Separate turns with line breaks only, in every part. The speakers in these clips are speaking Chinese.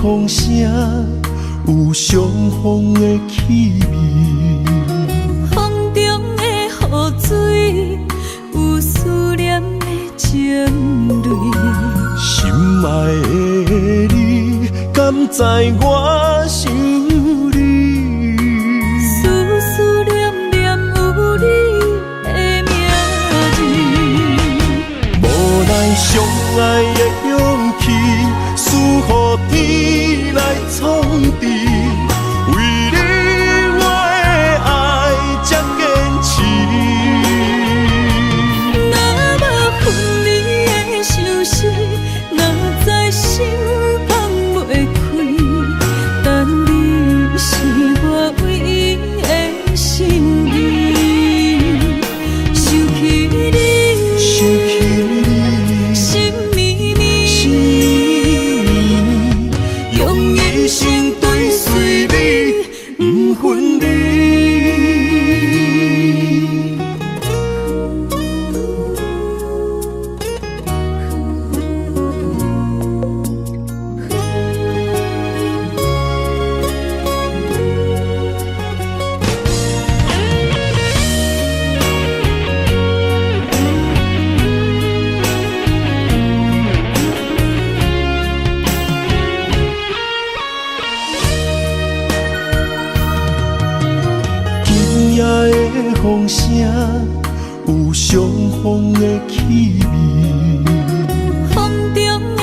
风声有相逢的气味，
风中的雨水有思念的情泪。
心爱的你，敢知我想你？
思念念有你的名字，
无奈相爱的勇气，输予天来创治。为你我的爱才坚持。
若无分离的相思，哪知心放袂开。但你是我唯一的心意，想起你，心绵绵，用一生追随你，不分离。风声有相逢的气味，风中的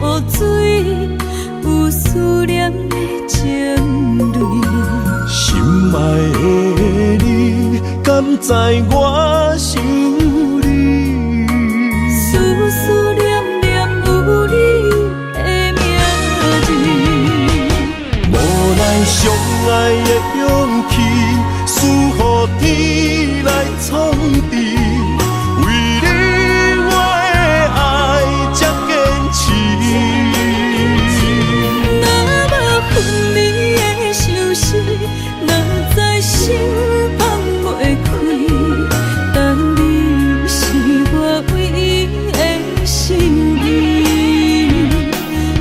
雨水有思念的情泪。
心爱的你，敢知我想你？
思念念有你的名字，
无奈相爱的勇气，输予天来创治。为你我的爱才坚持。
若无分离的相思，哪知心放袂开。但你是我唯一的心意，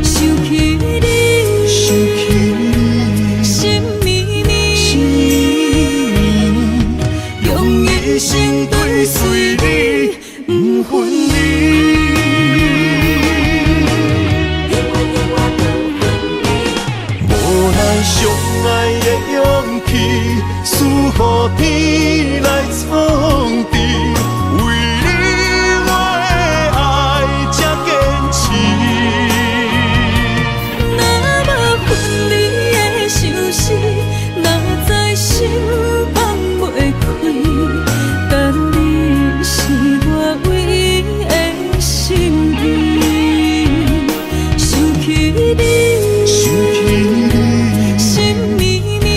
想起你，心绵绵，用一生追随你，不分离。
无奈相爱的勇气，输予天来创治。为你我的爱才坚持。
若无分离的相思，哪知心放袂开。但你是我唯一的心意，想起你，心绵绵，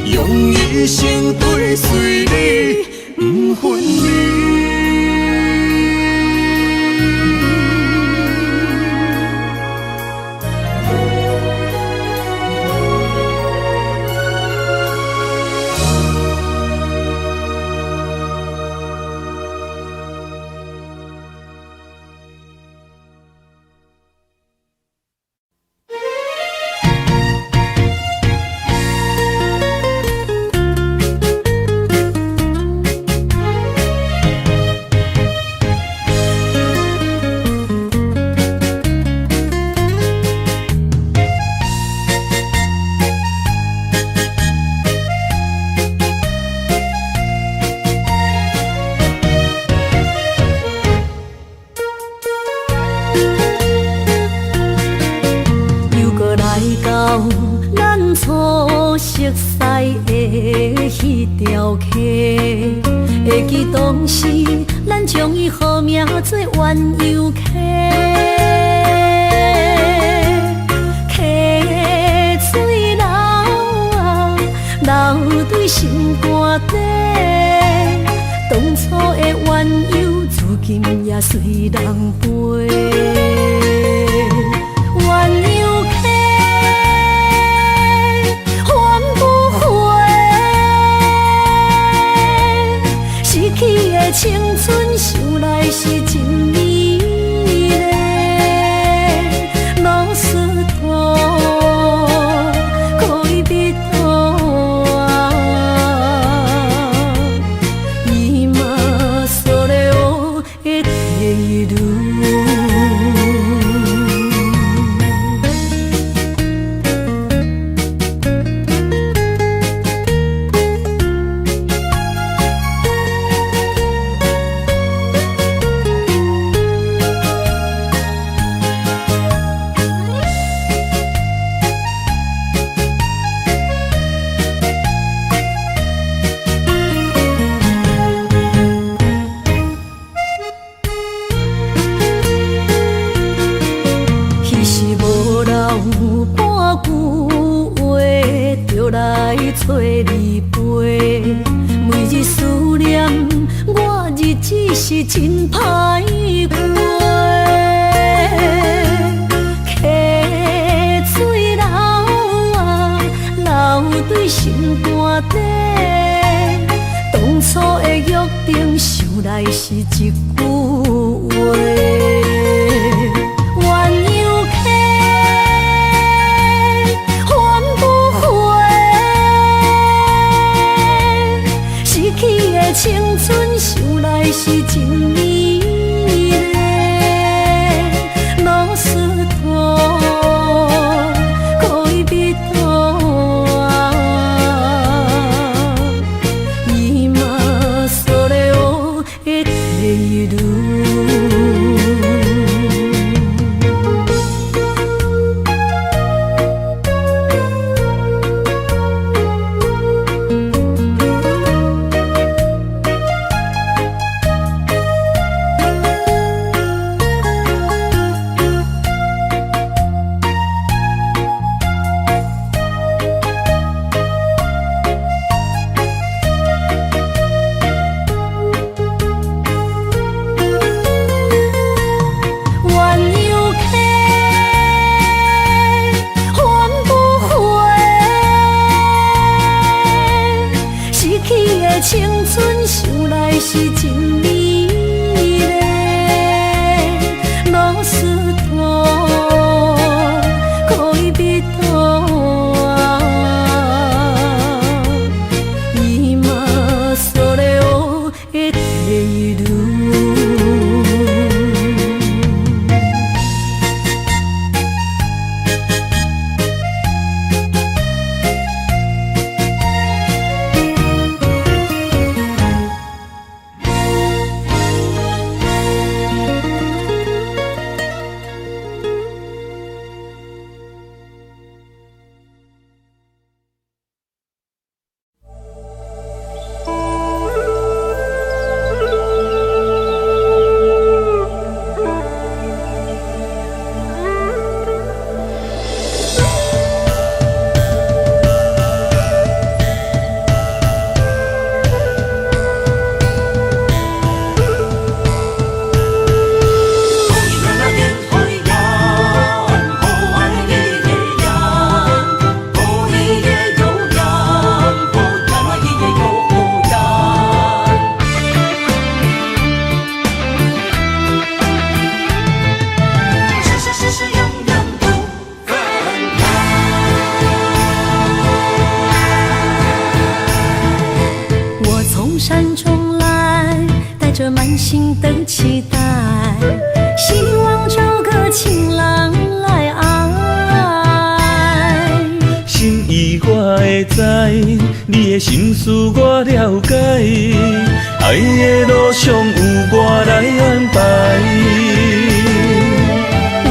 用一生追随你，不分离。咱初熟悉的迄条溪，会记当时咱将伊号名做鸳鸯溪。溪水流啊，流对心肝底。当初的鸳鸯，如今也随人飞。鸳鸯溪，还不回。失去的青春，想来是真美丽。老师徒，可以比途啊，伊嘛所了的地路。找你陪，每日思念，我日子是真歹过。溪水流啊，流对心肝底。当初的约定，想来是一句话。青春想来是真美丽，老师徒可以比途啊，伊嘛所了的地路。青春想来是真美丽，老师徒可以比途啊，伊嘛所了的地路。山中来，带着满心的期待，希望找个情郎来爱。
心意我会知，你的心思我了解，爱的路上有我来安排。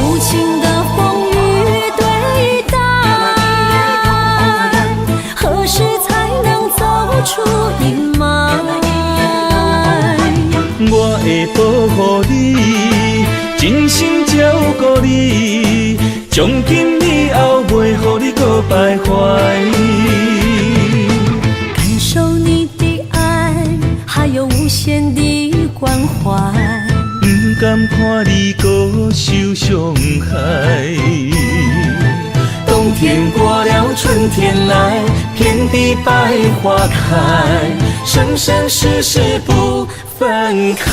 无情的风雨对待，何时才能走出阴霾？
我会顾你，从今以后袂予你搁徘徊。
感受你的爱，还有无限的关怀。
不甘看你搁受伤害。冬天过了，春天来，遍地百花开，生生世世不分开。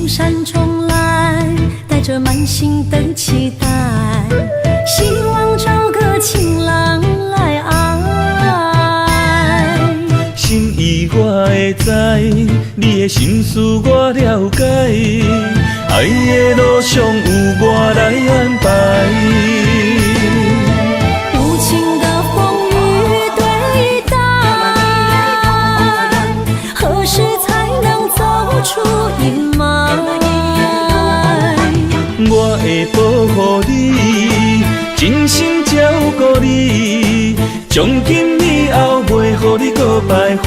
山中来，带着满心的期待，希望找个情郎来爱。
心意我会知，你的心思我了解，爱的路上有我来安排。
无情的风雨对待，何时才能走出阴霾？
我会保护你，真心照顾你，从今以后袂予你搁徘徊。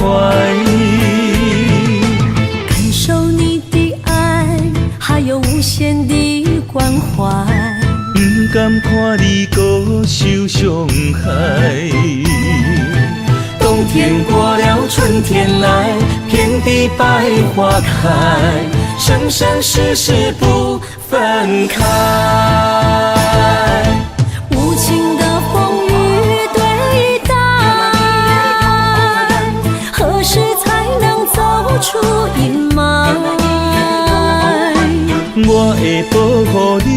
感受你的爱，还有无限的关怀。
不甘看你搁受伤害。冬天过了，春天来，遍地百花开，生生世世不分开。
无情的风雨对待，何时才能走出阴霾？
我会保护你，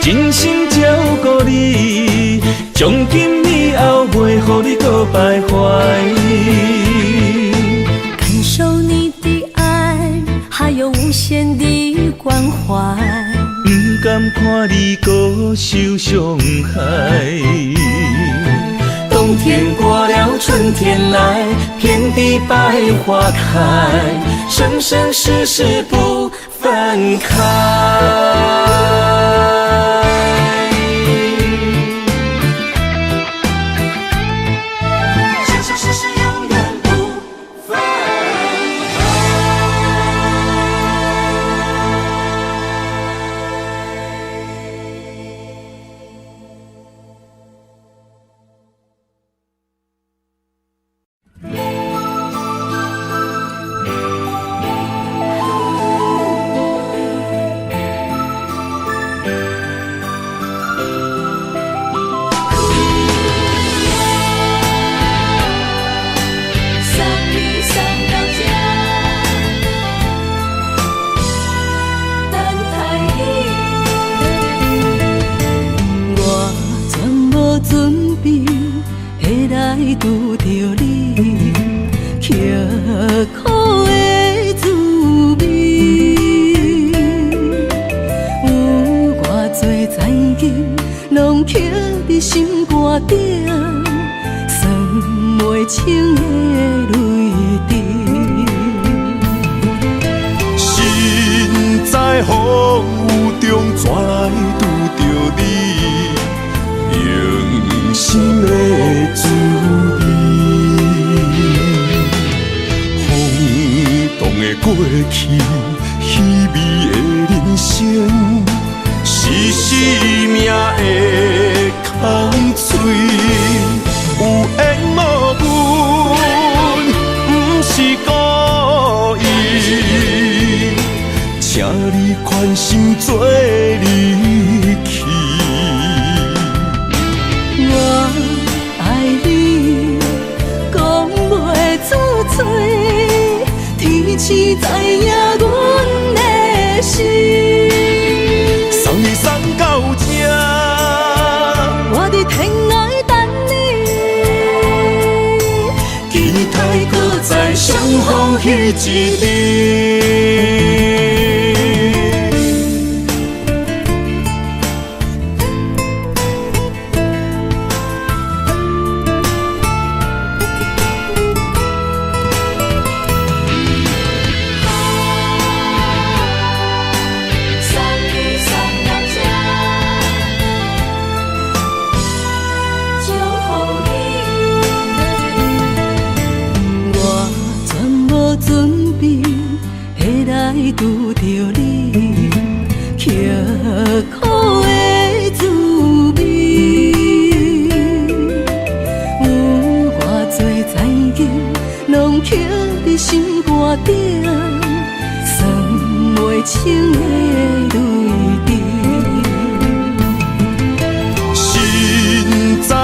真心照顾你，从今以后袂予你搁徘徊。
感受你的爱，还有无限的关怀。
不甘看你搁受伤害。冬天过了，春天来，遍地百花开，生生世世不分开。
拄着你，刻苦的滋味，有偌多情景，拢刻伫心肝顶，算袂清的泪滴。
心在风雨中，怎来拄着你？用心的滋味，风动的过去，稀微的人生，是生命的空嘴，有缘无分，不是故意，请你宽心做离去。
我爱你，讲袂出嘴，天赐知影阮的心。
送你送到这，
我伫天涯等你，
期待搁再相逢彼一日。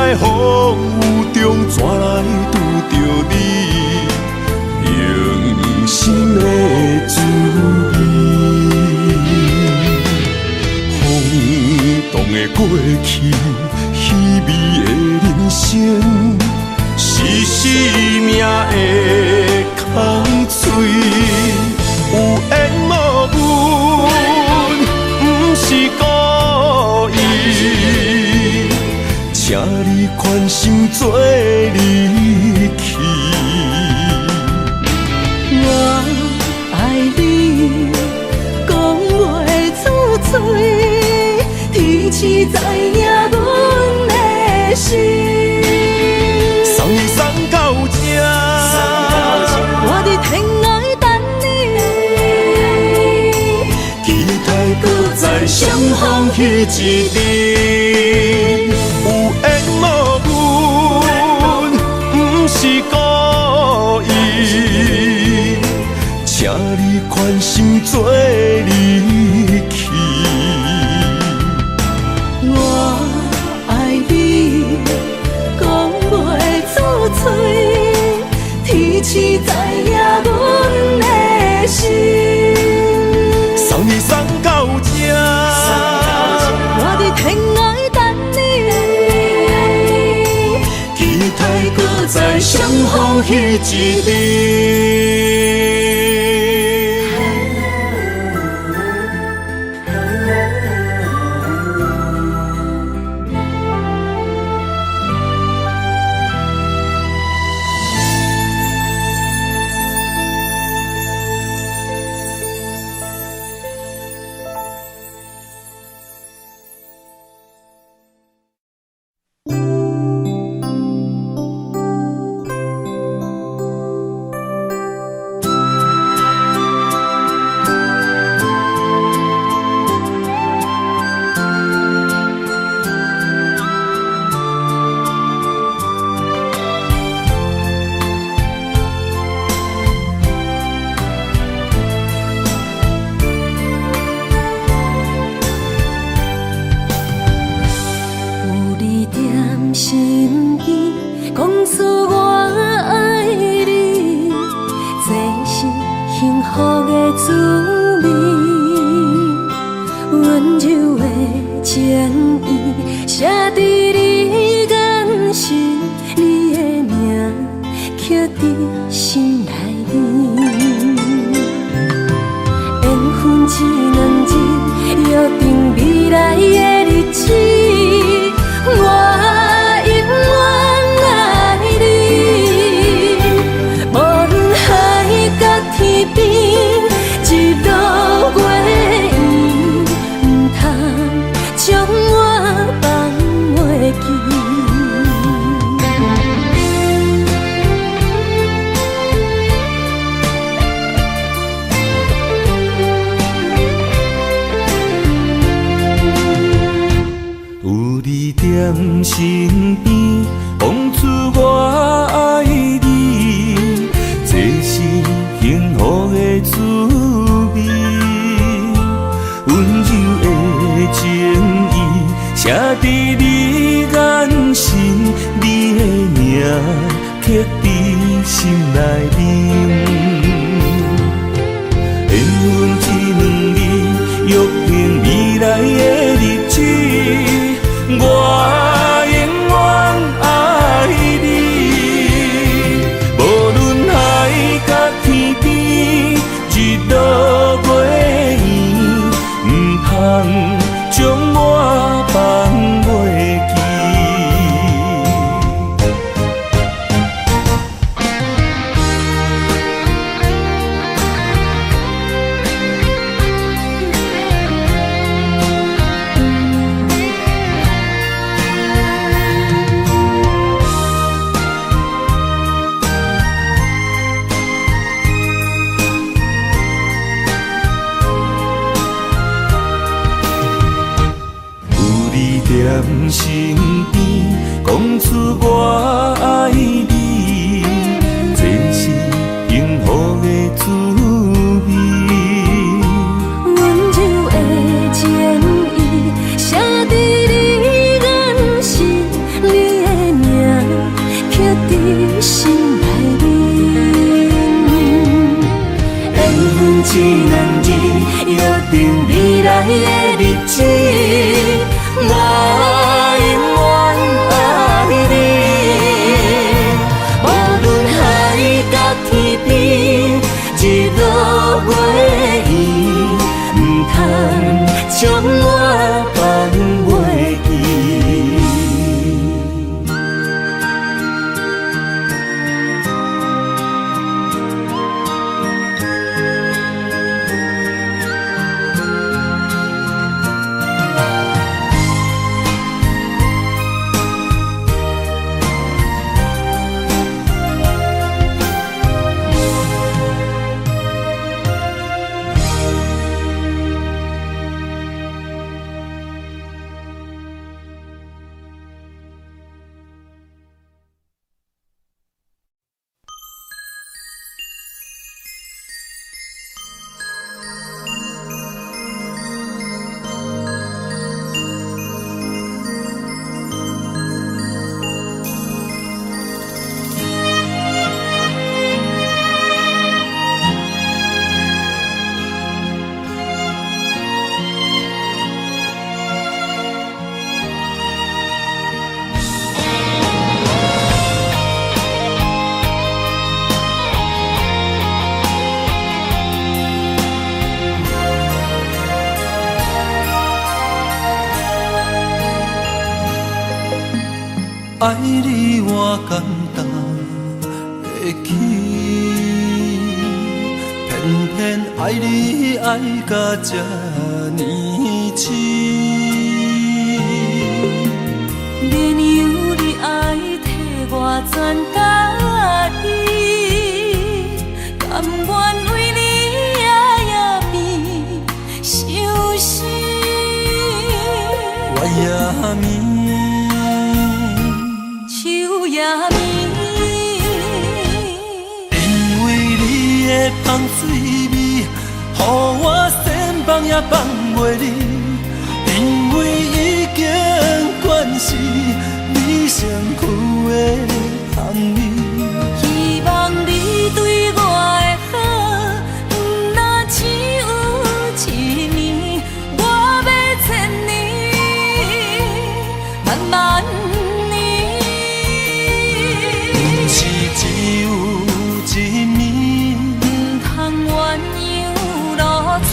的风雨中，怎来拄着你用心的滋味？风动的过去，稀微的人生，是生命的空嘴，有缘无分，不是故意，请你宽心做离去。
我爱你，讲袂出嘴，天气知影阮的心。
送你送到这，
我伫天涯等你，
期待搁再相逢彼一日。有缘无分，不是故意，请你宽心做离去。
我爱你，讲袂出嘴，天气知影阮的心。
送你送到这，
我伫天涯等你，
期待搁再相逢彼一日。
身边，讲出我爱你，这是幸福的滋味。温柔的情意，写在你眼神，你的名刻在心内面。缘分一两日，约定未来的日子。我永远爱你，无论海角天边，日落月圆，不通将我放袂记。在身边，讲出我爱你，这是幸福的滋味。
温柔的情意，写在你眼神，你的的日子，我永远爱你。无论海角天边，日落月圆，唔通将我放袂记。
爱你我简单会起，偏偏爱你爱到这呢深。
免由你爱替我全家己，甘愿为你夜夜变伤心。
我也眠。
夜眠，
因为你的香水味，予我先放也放袂离。因为已经惯是你身躯的香味，
希望你对我的好，不若只有一年，我要千年，慢慢。
只有一暝，
唔通鸳鸯落水。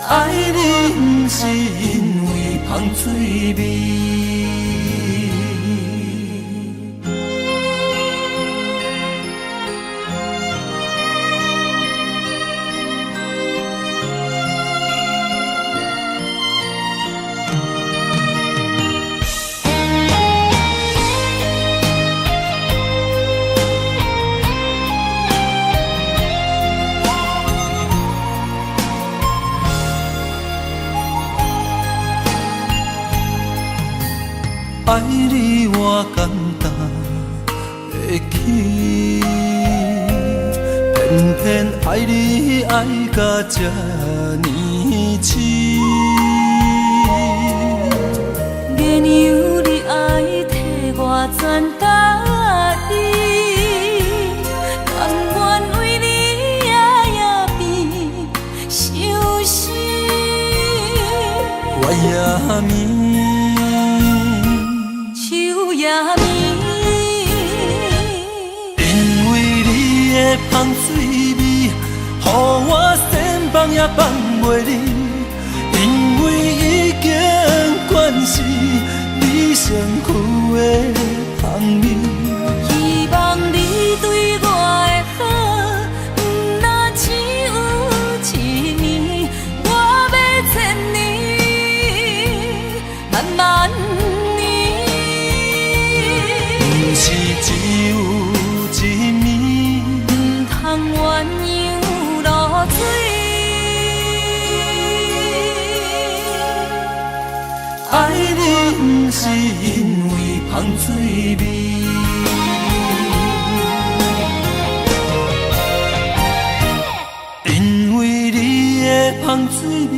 爱你不是因为香水味。爱你我简单会起，偏偏爱你爱到这呢深。
免由你爱替我全家己，甘愿为你夜夜变伤心。
我也眠。
夜眠，
因为你的香水味，予我先放也放袂离。因为已经惯是你身躯的香味，
希望你对我的好，不若只有一年，我要千年，慢慢。
是只有一暝，
唔通鸳鸯落水。
爱你不是因为香水味，因为你的香水味，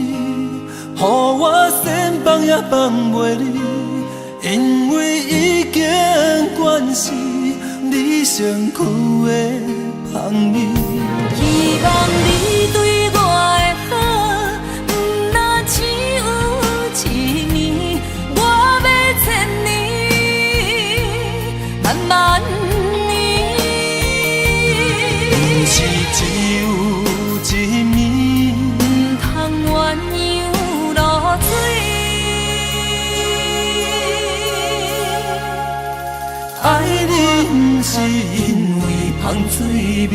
予我先放也放袂离。因为已经惯是你身躯的香味。
望你对我的好，不若只有一年，我要千年，万万年。
不是只有一年，
唔通鸳鸯落水。
爱恁是因为香水味。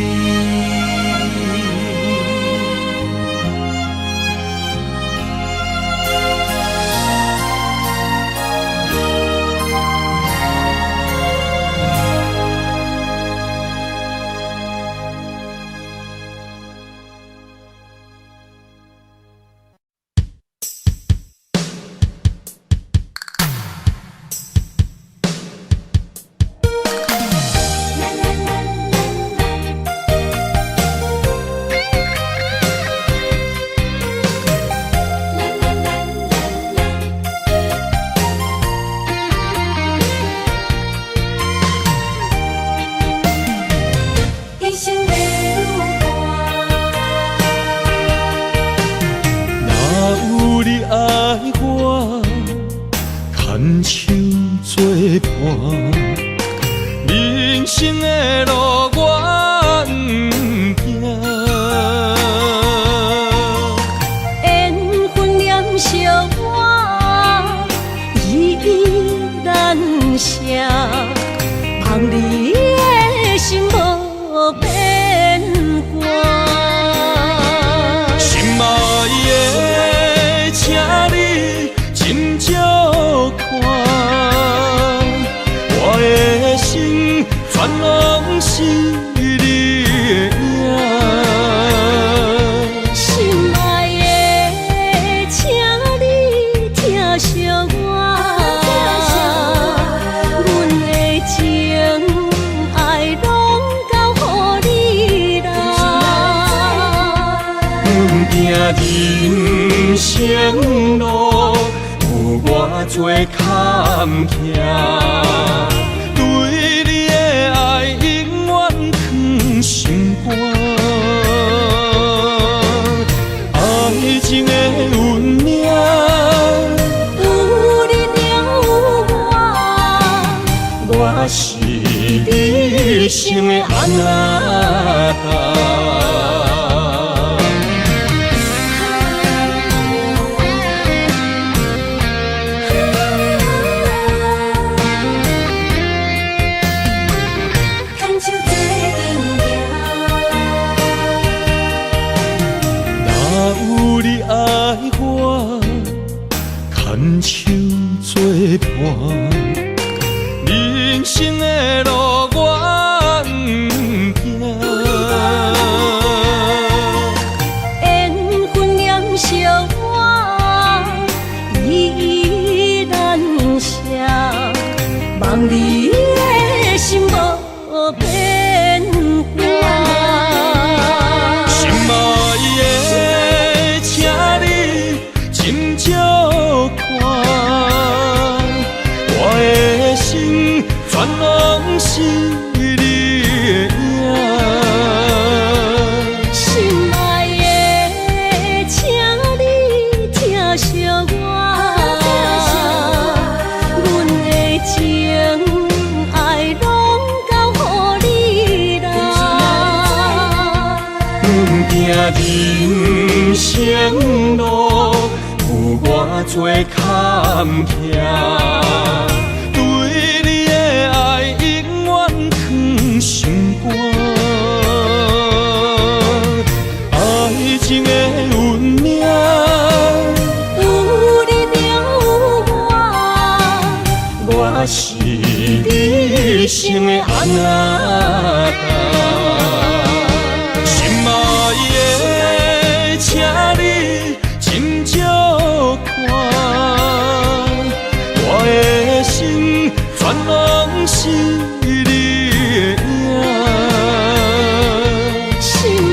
牵手作伴，人生的路我不行。
缘分念惜我，依依难舍，望你的心无变卦。
心爱的，请你斟酌看，我的心全拢是你的影。
心爱的，请你疼惜我，阮的情爱拢交予你啦。
行人生路有偌多坎坷，对你的爱永远藏心肝。爱情的运命，
有你才有我，
我是你生的安那达。牵手作伴，人生的路我不行。
缘分念惜我，依依难舍，望你的心无变卦。
心爱的，请你斟酌看，我的心全拢是你的影。
心爱的，请你疼惜我，阮的情爱拢交予你啦。
行人生路有偌多坎坷，对你的爱永远藏心肝。爱情的运命，
有你才有我，
我是你生的安那达。心爱的，请你斟酌看，我的心全拢是你的影。
心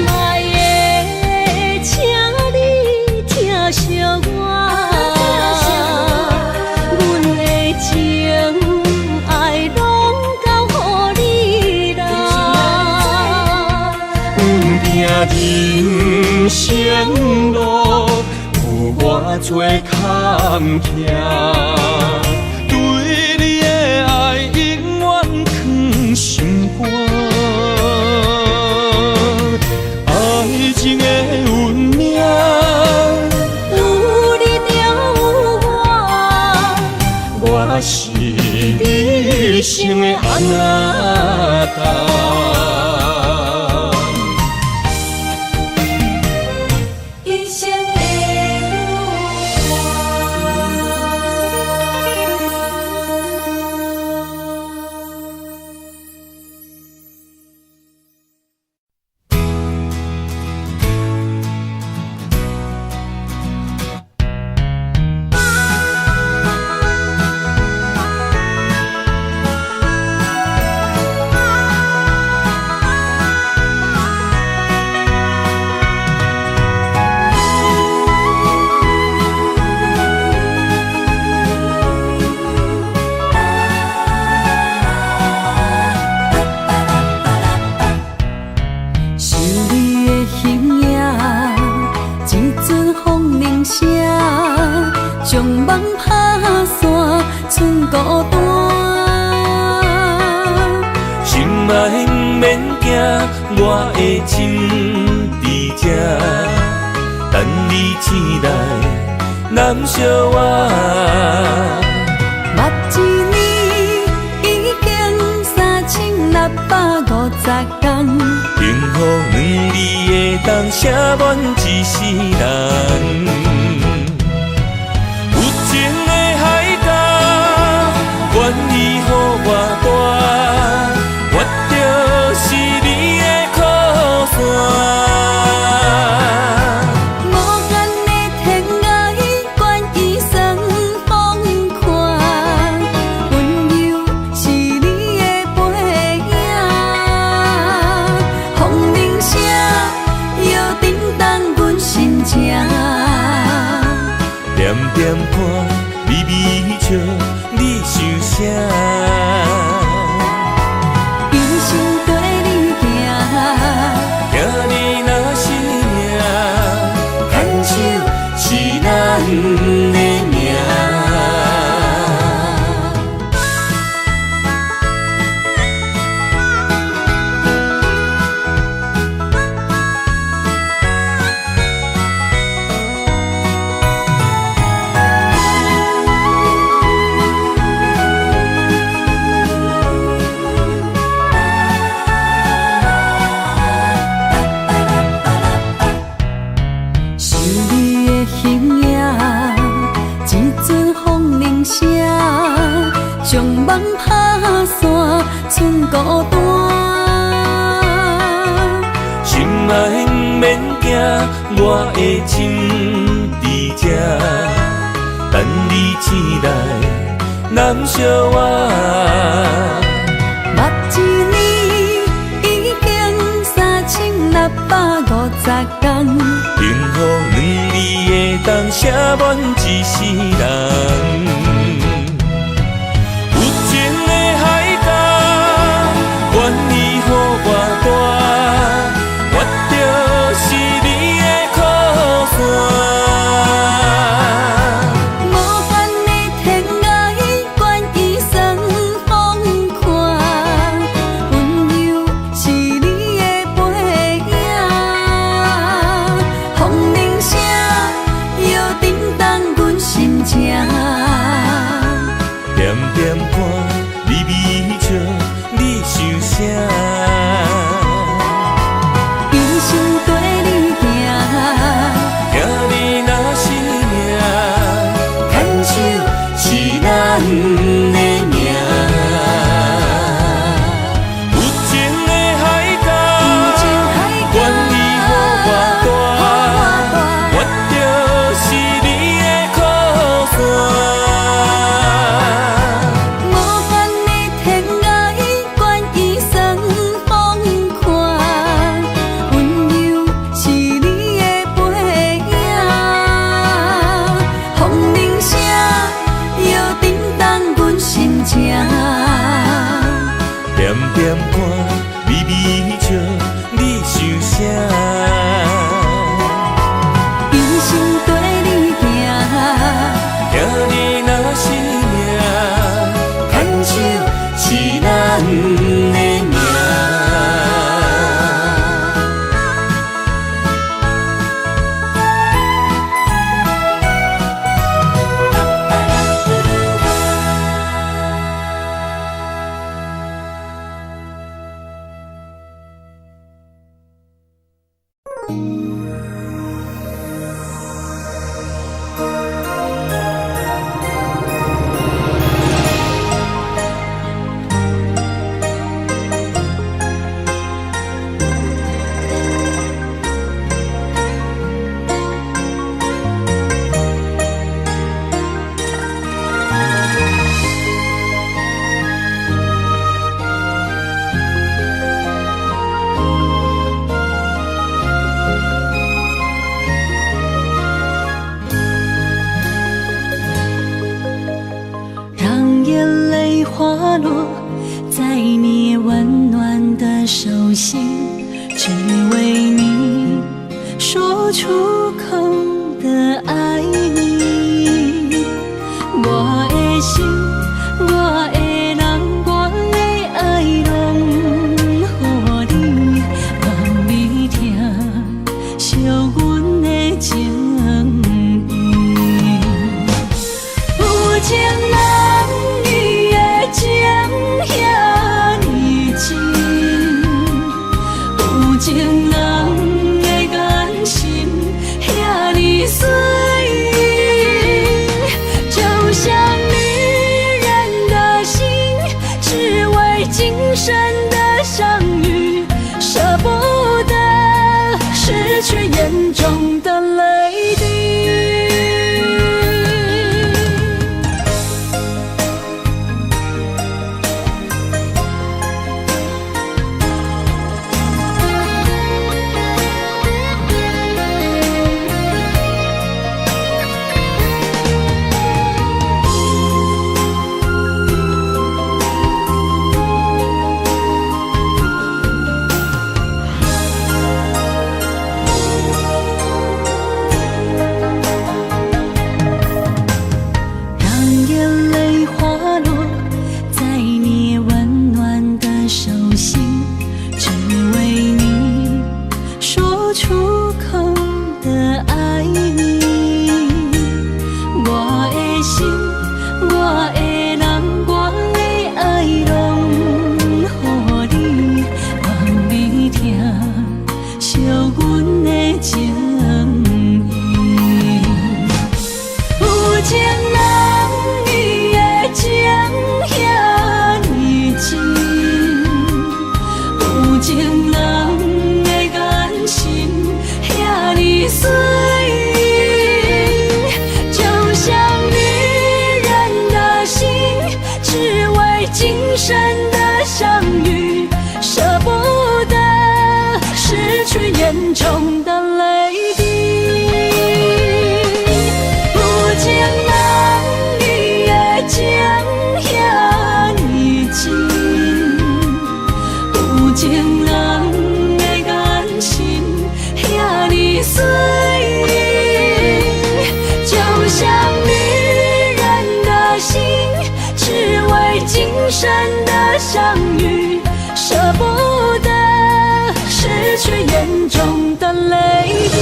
爱的，请你疼惜我，阮的情爱拢交予你啦。
行人生路有偌多坎坷，对你的爱永远藏心肝。爱情的运命，
有你就有我，
我是你生的阿达。
一生的想你的形影，一阵风铃声，将梦打散，剩孤单。
心爱不免惊，我的心伫这，等你醒来，难相我。
目一年已经3650天，
幸福两字的当写满一世人。有情的海角，愿意予我大，我就是你的靠山。
无间的天涯，愿意算风看，温柔是你的背影。风铃声摇震动阮心情，
点点看，微微笑，你想啥？
一生跟你行，
行你若是命，牵手是咱的命。
想你的形影，一阵风铃声，将梦打散，剩孤单。
心爱不免惊，我的心伫这，等你醒来，难相我。
目一年已经3650天，
幸福两字的当写满一世人。有情的海角，愿意予我大，我就是你的靠山。
无间的天涯，愿意算风看，温柔是你的背影。风铃声摇震动阮心情。花落在你温暖的手心，只为你说出口的爱你。我的心，我的人，我的爱拢予你，望你听惜阮的情意。有情人伊的情遐尼真，有情人的眼神遐尼水。今生的相遇，舍不得失去眼中的泪滴。眼中的泪滴，有情人伊的情遐尼真，有情人的眼神遐尼水，就像女人的心，只为今生的相遇，舍不得失去眼中的泪滴。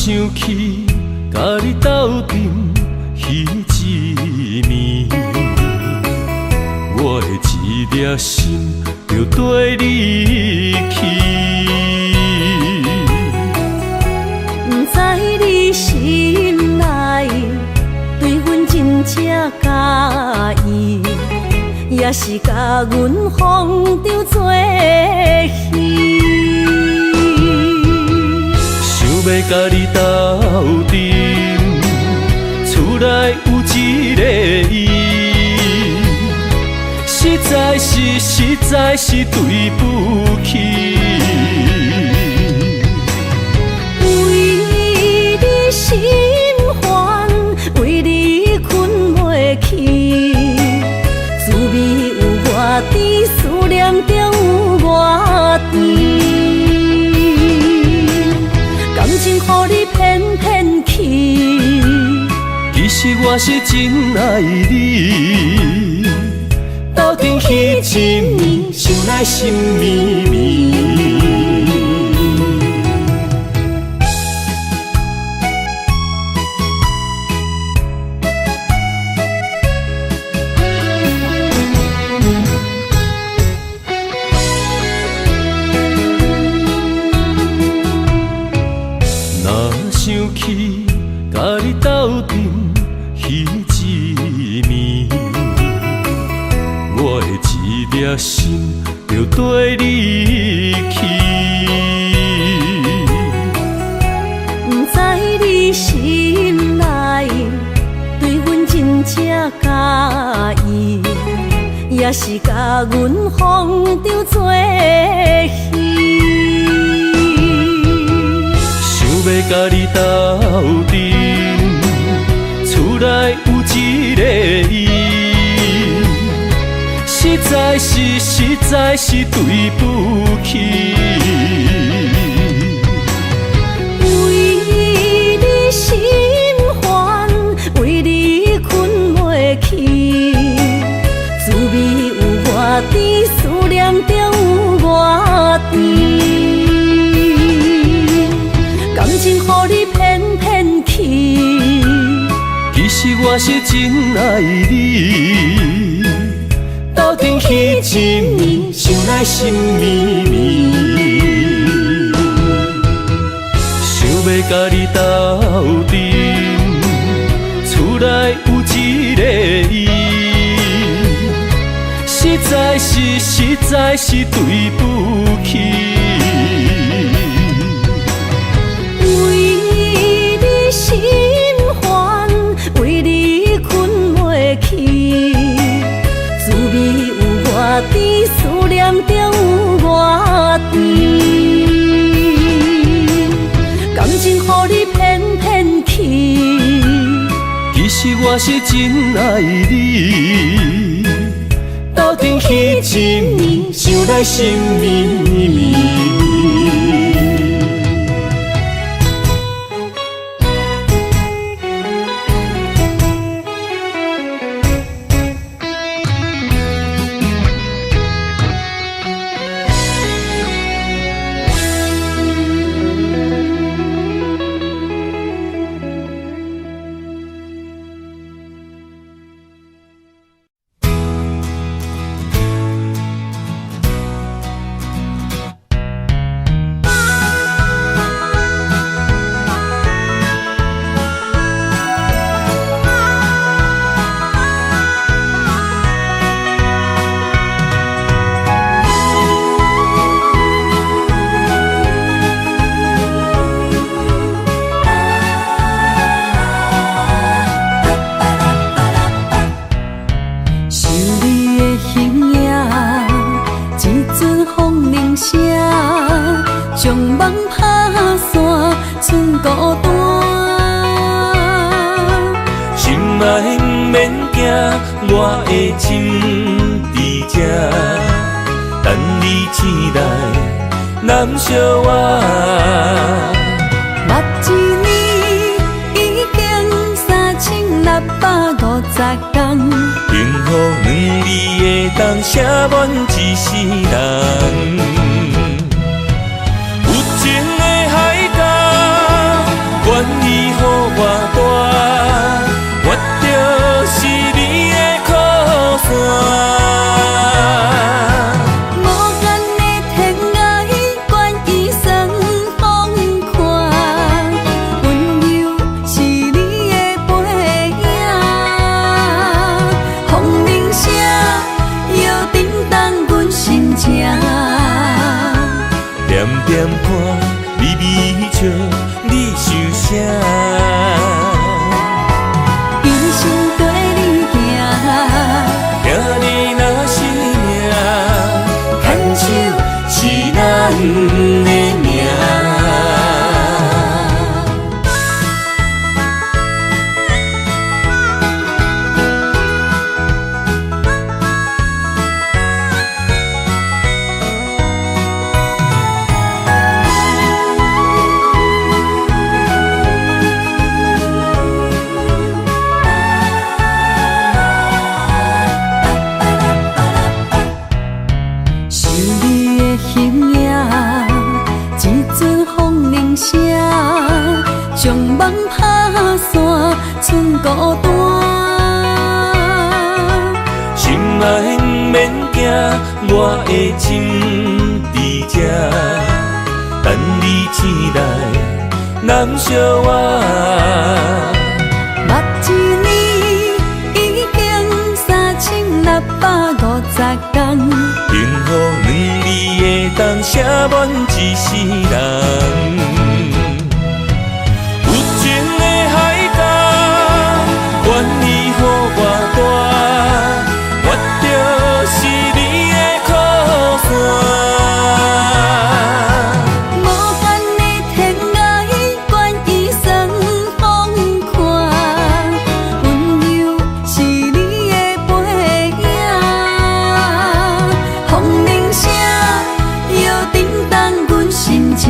想起甲你斗阵彼一暝，我的一粒心就跟你去。
不知你心内对阮真正介意，也是甲阮放着做戏。
要甲你斗阵，厝内有一个伊，实在是对不起。
为你心烦，为你困袂去，滋味有偌甜，思念就有偌甜。感情予你偏偏
我是真爱你，斗阵彼一暝，想来心绵绵。若想起甲你斗阵彼一暝，我的一粒心就跟你去。
不知你心内对阮真正介意，也是甲阮放着做戏。
想要甲你斗阵，厝内有一个伊，实在是对不起。
为你心烦，为你困袂去，滋味有偌甜，思念就有偌甜。感情予你骗骗去，
其实我是真爱你，斗阵彼一暝，想来心绵绵。想要甲你斗阵，厝内有一个伊，实在是对不起。
为你心烦，为你困袂去，滋味有偌甜，思念就有偌甜。感情予你骗骗去，
其实我是真爱你，斗阵彼一暝，想来心绵绵。我的心伫这，等你醒来，难相我。
目一年已经3650天，
幸福两字的冬，写满一世人。有情的海角，愿意予我带，我就是你的靠山。点点看，微微笑，你想啥？
一生跟你行，
行你若是命，牵手是咱的命。
放打散，剩孤单。
心爱不免惊，我的心伫这，等你醒来，难相我。
目一年已经3650天，
幸福两字会当写满一世人。有情的海角，愿意予我大，我就是你的靠山。
无限的天涯，愿意送风看，温柔是你的背影。风铃声摇叮当阮心情，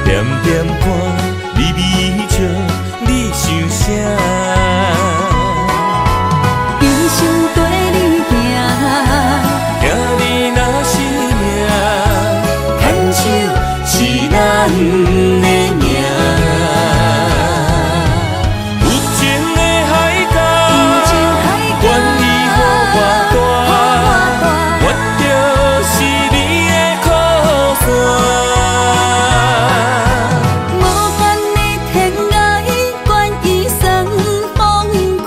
点点看你美笑，你想啥？
一生跟你行，
行你若是命，牵手是咱的命。有情的海角，愿意予我大，我就是你的靠山。
无限的天涯，愿意送风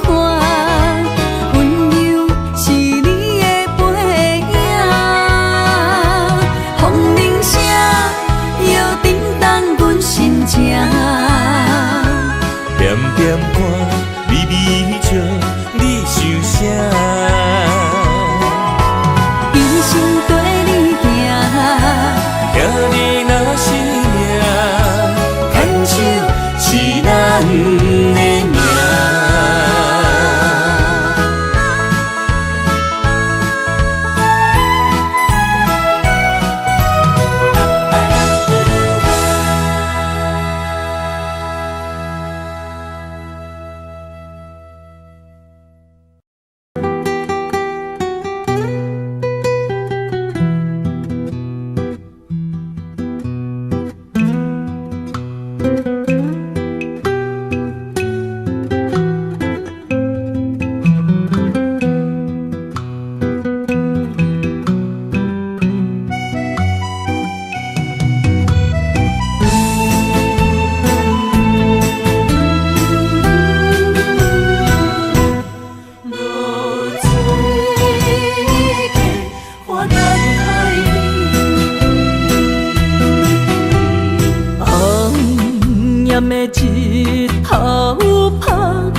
看，温柔是你的背影。风铃声摇叮当阮心情，
点点看你美笑，你想啥？
一生跟你行，
行你若是命，牵手是咱的命。
暗的日头拍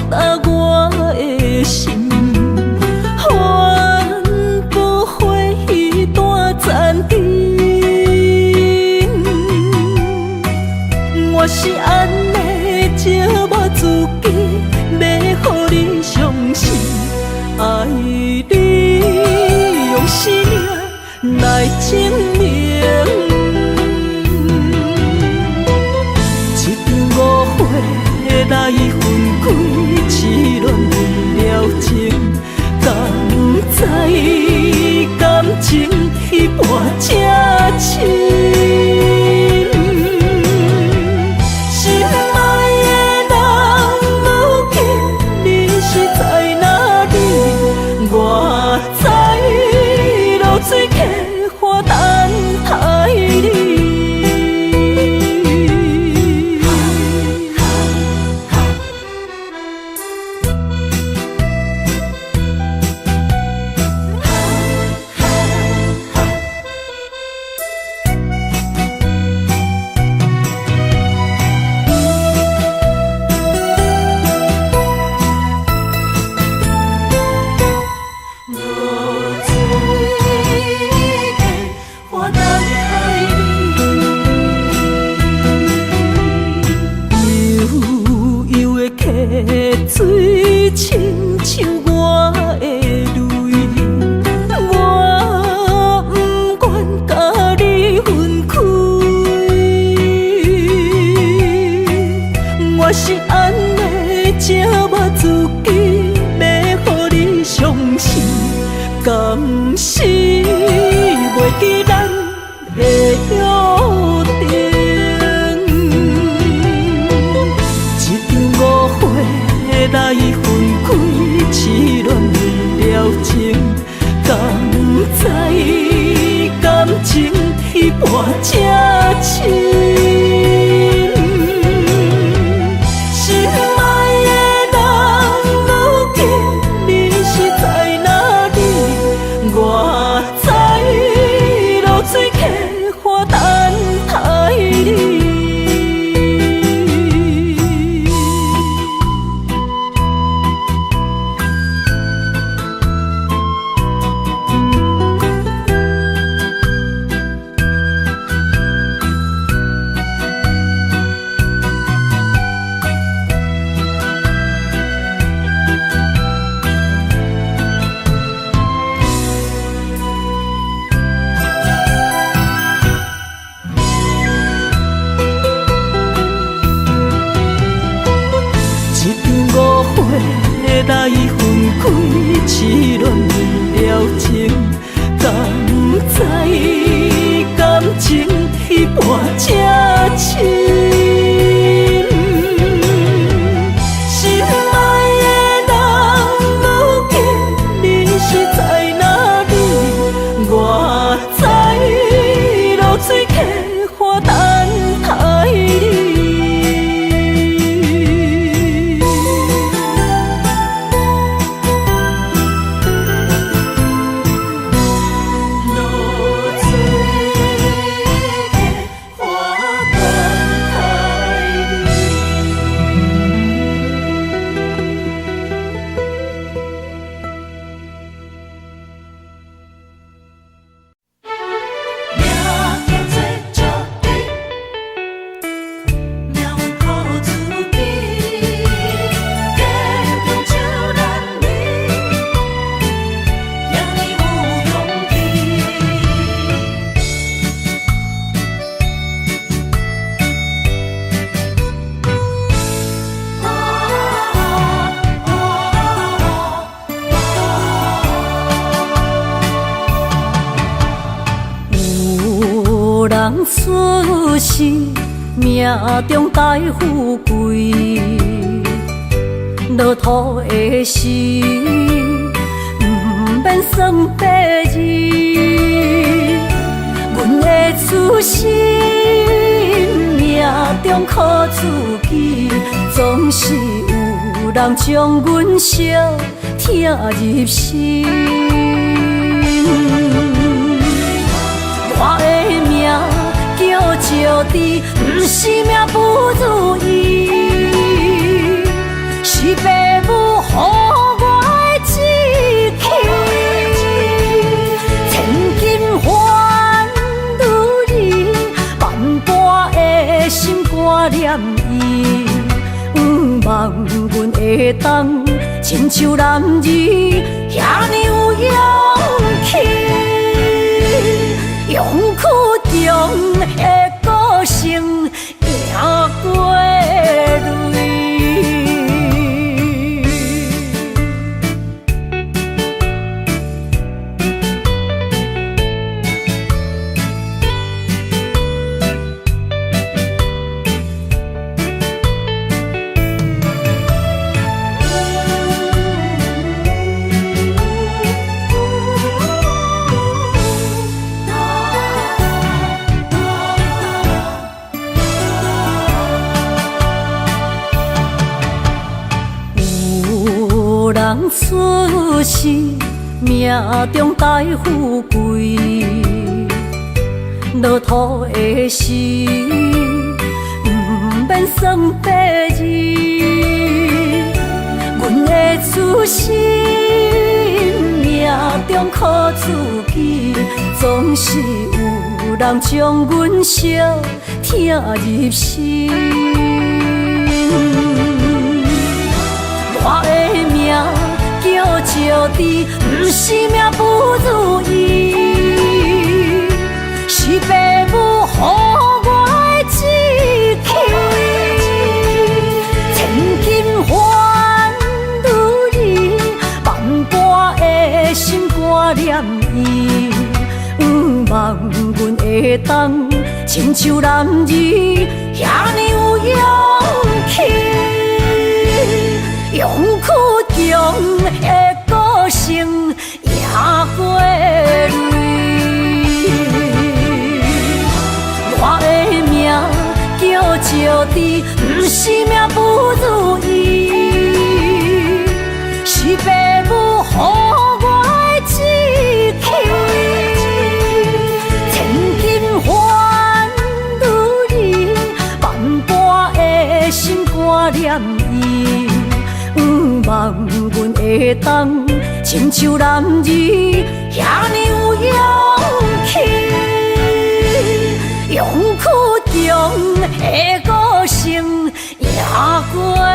打我的心，翻过花一段残影。我是安尼折磨自己，要予你相信，爱你用生命来证明。来分开，痴恋为了情，敢知感情一半才深。心爱的人，如今你是在哪里？我在流水客花等待你。水亲像我的泪，我不愿甲你分开。我是安尼折磨自己，要予你相信，甘是袂记咱的约定。知感情一半才深。心爱的人，如今你是在哪里？我知露水客花等待你。来分开，痴恋了情，敢知感情一半才深。心爱的人，如今你是在哪里？我知露水客花等待你。人出世，命中带富贵，落土的时，不免算白字。阮的出身，命中靠自己，总是有人将阮惜疼入心。我的命叫石地，不是命不如意，是父母予我的志气。千金换如意，万般的心挂念伊。望阮会当亲像男儿遐尼有勇气。勇苦中的个性赢过泪。人出世，命中带富贵，落土的时，不免算白字。阮的出身，命中靠自己，总是有人将阮惜疼入心。我的命叫石地，不是命不如意，是父母予我的志气。千金换如意，万般的心挂念伊。望阮会当亲像男儿遐尼有勇气。勇苦中的个性赢过泪。招致，不是命不如意，是父母予我的志气。千金换如意，万般的心肝念伊，望阮会当亲像男儿遐尼有勇气，勇气中的个性也过泪。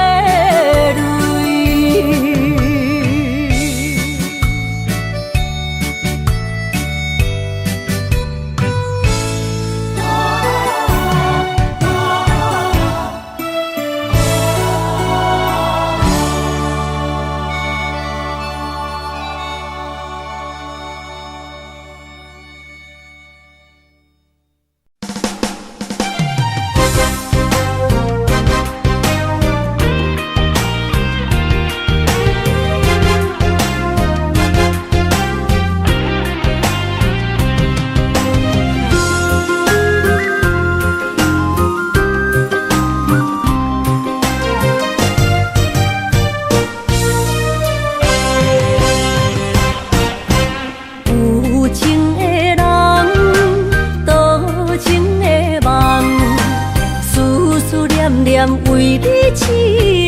为你痴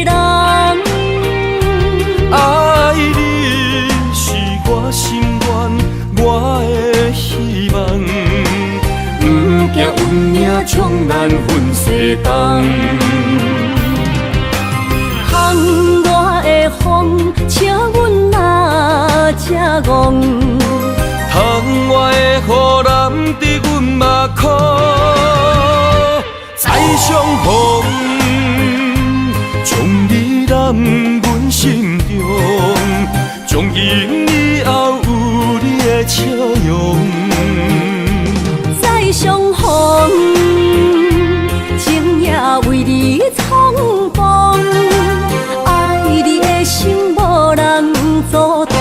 人，
爱你是我心愿，我的希望。不惊运命冲咱分世东，
窗外的风笑阮哪只戆，
窗外的雨淋伫阮目眶，再相逢。将你揽阮心中，从今以后有你的笑容。
再相逢，情也为你冲动，爱你的心无人阻挡。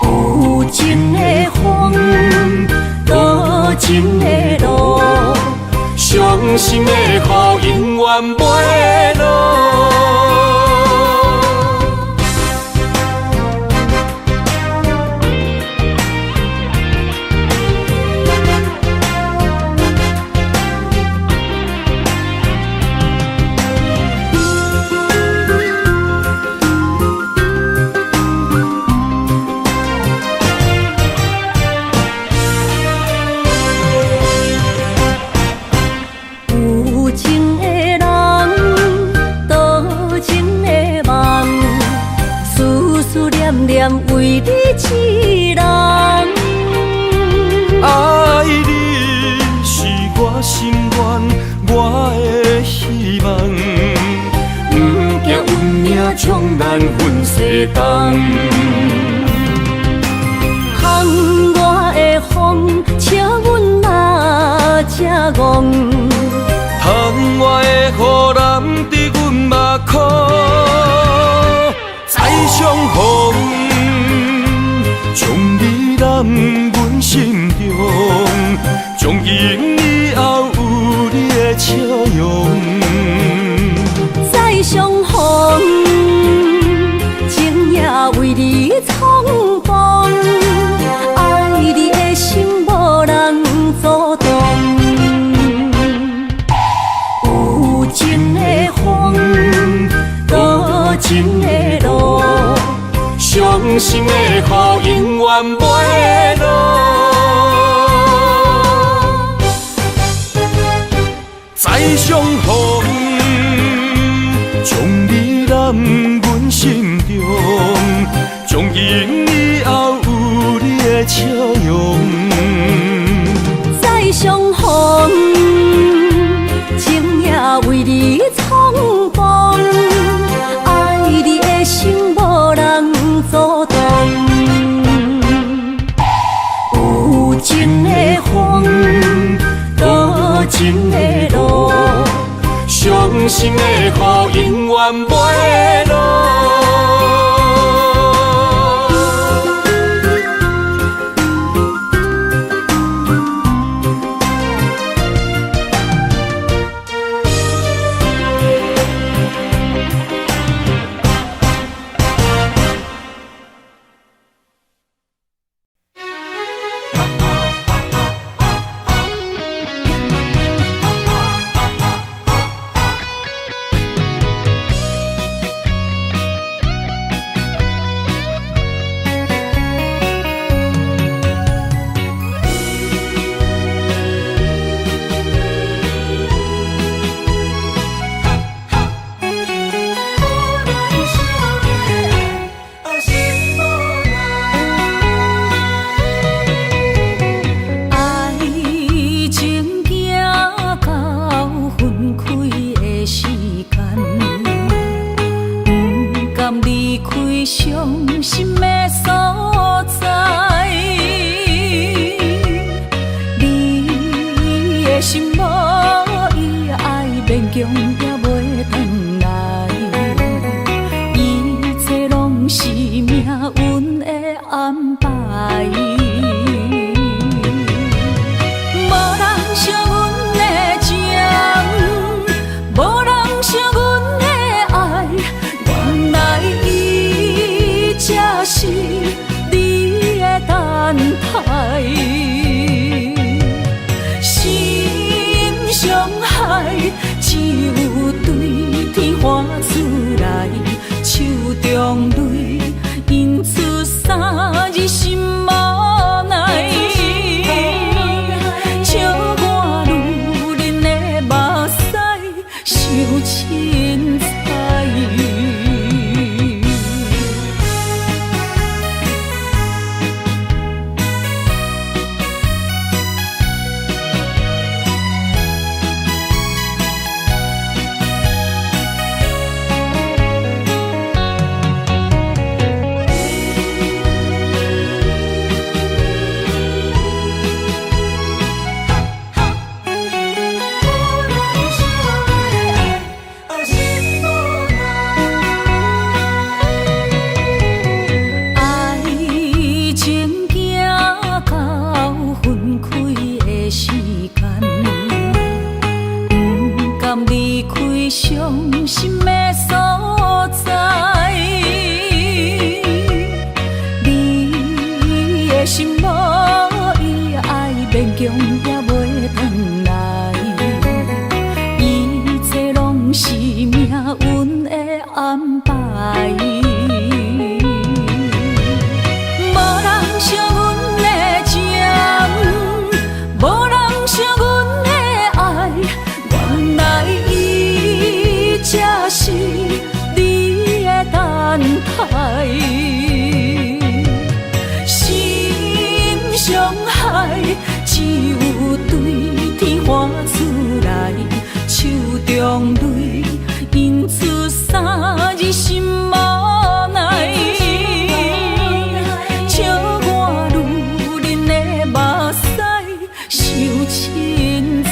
有情的风，多情的路。伤心的雨永远袂落。为你痴人，
爱你是我心愿，我的希望。不惊运命冲咱分世东，
窗外的风笑阮哪只戆，
窗外的雨淋伫阮目眶，再相逢。将你揽阮心中，从今以后有你的笑容。
再相逢，情也为你冲动，爱你的心无人阻挡。有情的风，多情的路。伤心的雨永远袂落，再相逢，将你揽阮心中，从今以后有你的笑容。再相逢，情也为你冲动，爱你的心无人阻挡。有情的风，多情的路，伤心的雨永远袂落。心无伊爱勉强也袂转来，一切拢是命运的安排。无人惜阮的情，无人惜阮的爱，原来伊才是你的等待。伤害只有对天花出来，手中泪因出三日心无奈，笑我女人的目屎受凊彩。伤心的所在，你的心无伊爱勉强也袂转来，一切拢是命运的安排。无人惜阮的情，无人惜阮的爱，原来才是你的等待。心伤害只有对天花出来，手中泪因出三日心无奈，笑我女人的目屎受凊彩。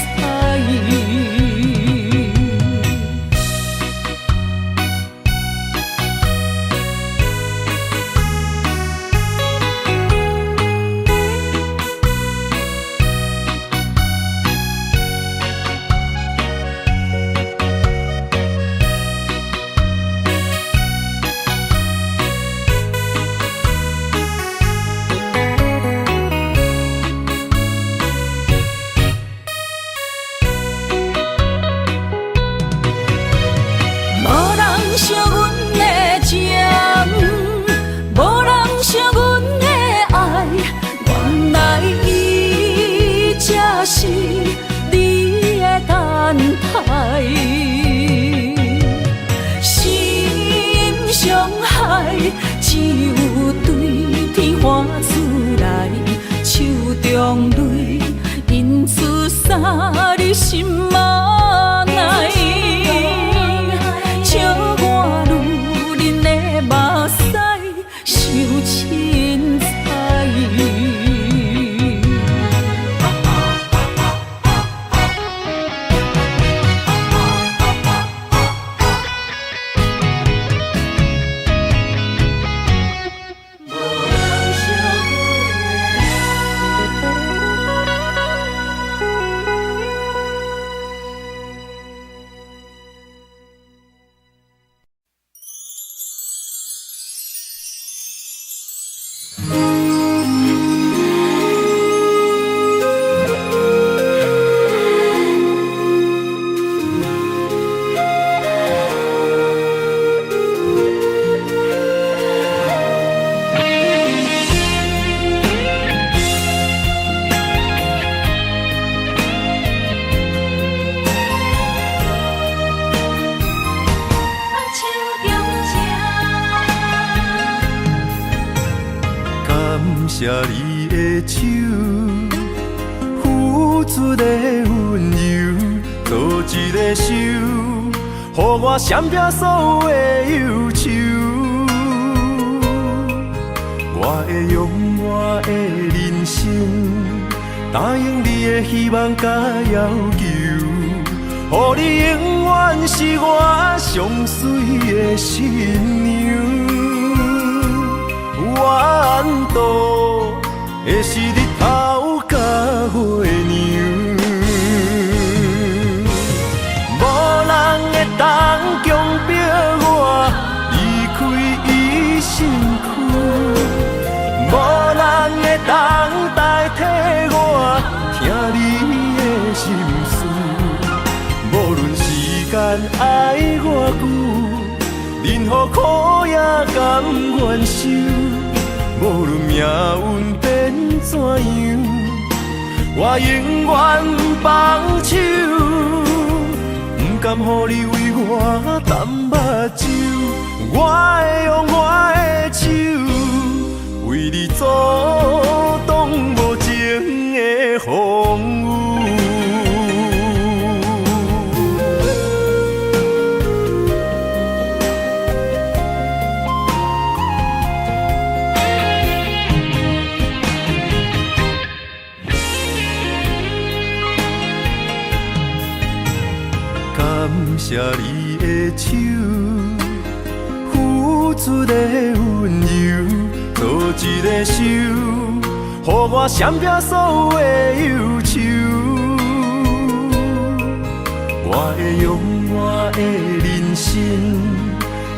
惜阮的情，无人惜阮的爱，原来伊才是你的等待。心伤害只有对天花出来，手中泪因出三日心无奈。笑我女人的目屎受凊彩。
谢你的手，付出的温柔，做一个手，予我闪避所有的忧愁。我会用我的人生答应你的希望甲要求，予你永远是我上水的新娘。缘途会是日头甲月亮，无人会当强迫我离开伊身躯，无人会当代替我听你的心事。无论时间爱我久，任何苦也甘愿受。无论命运变怎样，我永远放手，不甘予你为我淡目睭。我会用我的手，为你阻挡无情的风雨。感谢你的手，付出的温柔，做一个手，予我闪避所有的忧愁。我会用我的人生，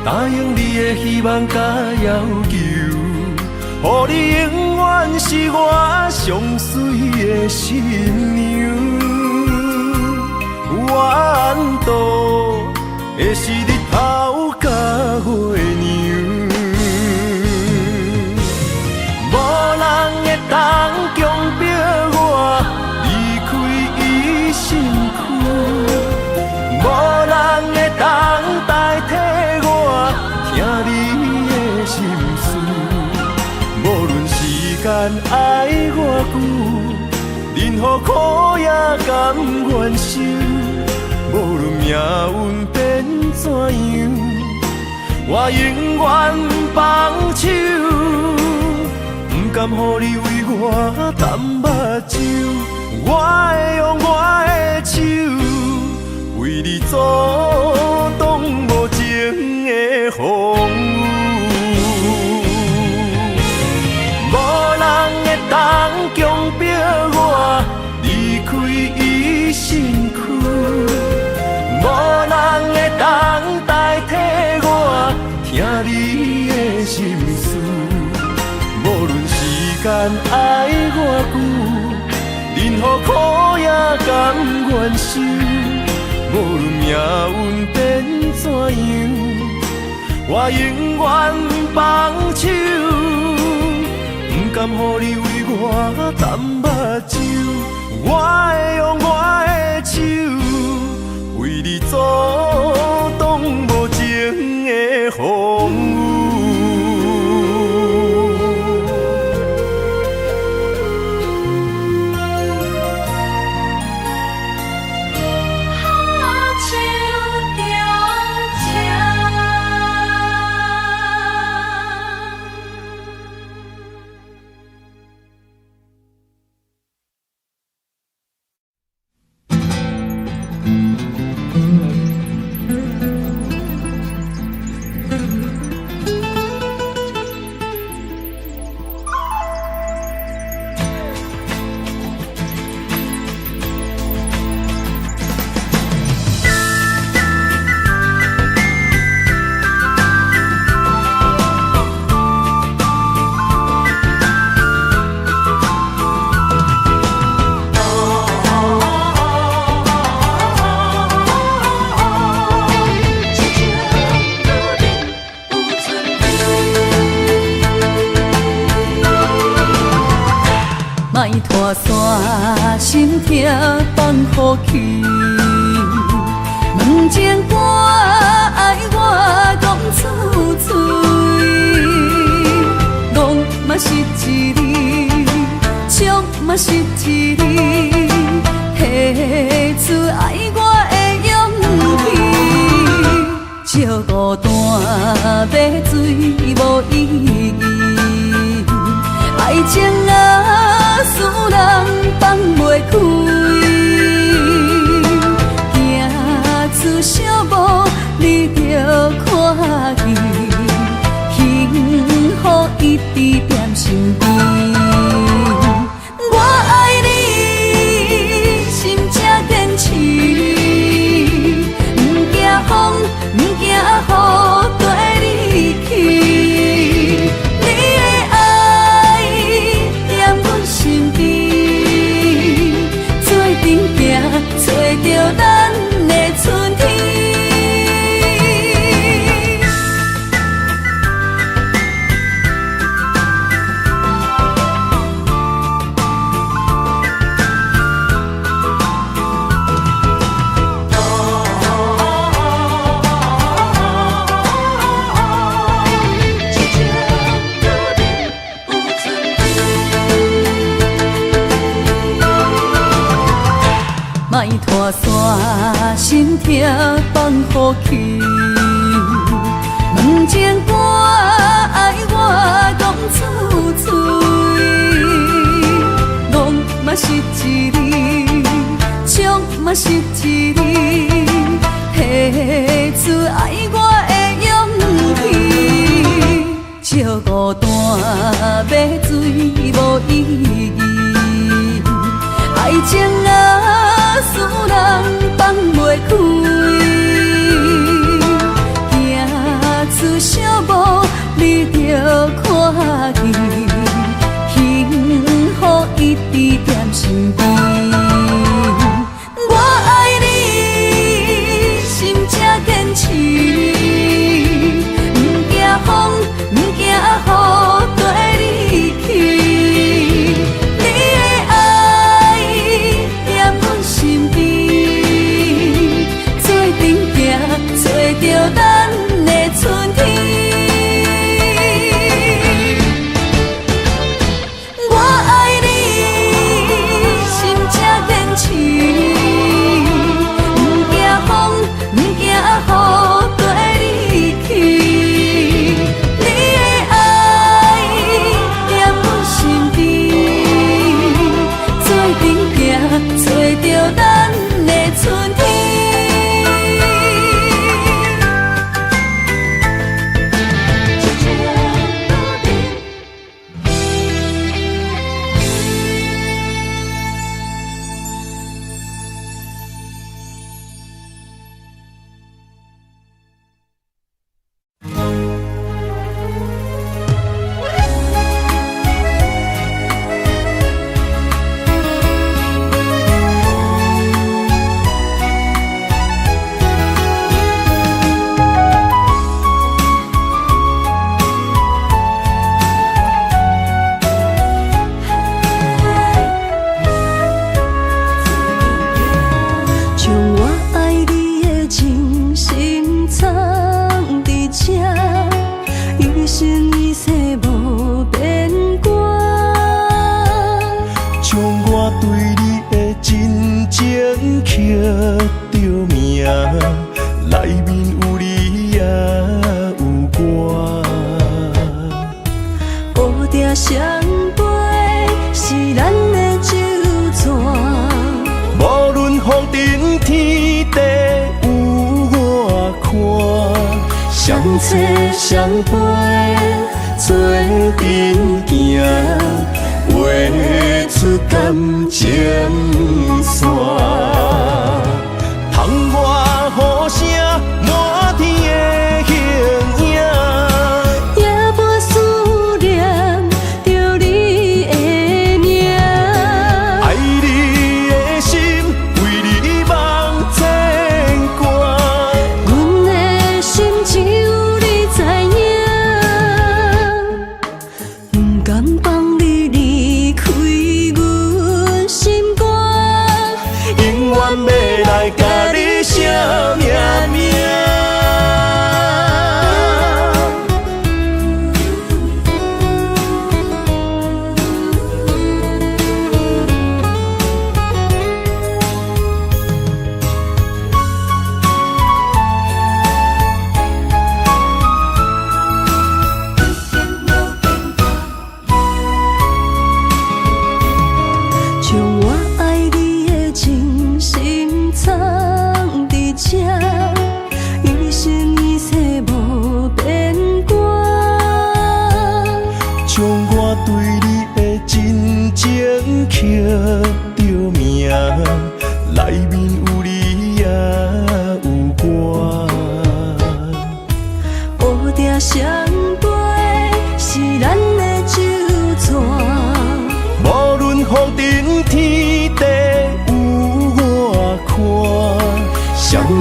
答应你的希望甲要求，予你永远是我上水的新娘。缘途会是日头甲月亮，无人会当强迫我离开伊身躯，无人会当代替我听你的心事。无论时间爱我久，任何苦也甘愿受。无论命运变怎样，我永远放手，不甘予你为我淡目睭。我会用我的手，为你阻挡无情的风雨。无人会当强迫我离开伊身躯，无人会当代替我听你的心事。无论时间爱我久，任何苦也甘愿受。无论命运变怎样，我永远放手，不甘予你为我淡目睭。我会用我的手，为你阻挡无情的风雨。
莫拖山，心痛放乎去。问情歌爱我讲出嘴，戆嘛是一字，唱嘛是一字，提出爱我的勇气。照孤单买水无意义，爱情啊！使人放袂开，行出小步你着看见，幸福一直踮身边。我爱你，心才坚持，不惊风，不惊雨跟你去。你的爱踮阮身边，做阵行，找着咱的春天。莫拖山，心痛放予去。问情歌爱我讲出嘴，戆嘛是一字，唱嘛是一字，提出爱我的勇气。照孤单要水无意义，爱情啊，使人放袂开，行出小步你着看见，幸福一直踮身边。我爱你，心才坚持，不惊风，不惊雨跟你去。你的爱踮阮身边，做阵行，找着咱的春天。我爱你，心才坚持，不惊风，不惊雨跟你去。你的爱踮阮身边，做阵行，找着咱的春天。相陪做阵行，画出感情线。窗外雨声满天的形影，夜半思念着你的名。
爱你的心为你梦牵挂，
阮的心只有你知影，不甘放你离开阮心肝，
永远要来甲你写命名。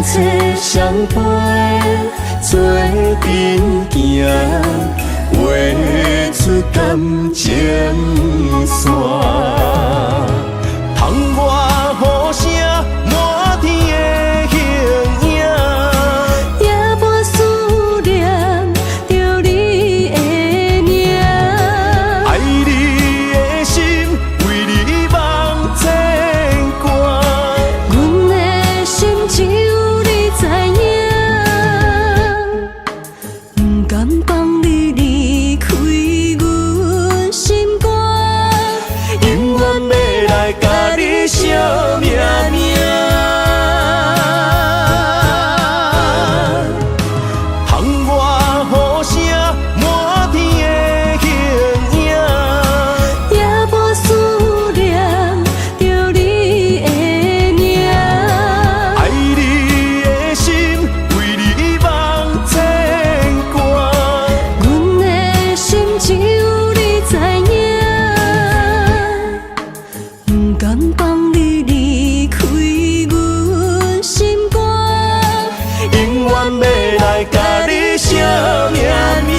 切相陪，做阵行，画出感情线。窗外雨声，满天的形影，
夜半思念着你的名。
爱你的心，为你梦牵挂。
阮的心只有你知影，不甘放你离开阮心肝，
永远要来甲你惜命命。窗外雨声，满天的形影，
夜半思念着你的名。
爱你的心，为你梦牵挂。
阮的心只有你知影，不甘放你离开阮心肝，
永远要来甲你惜命命。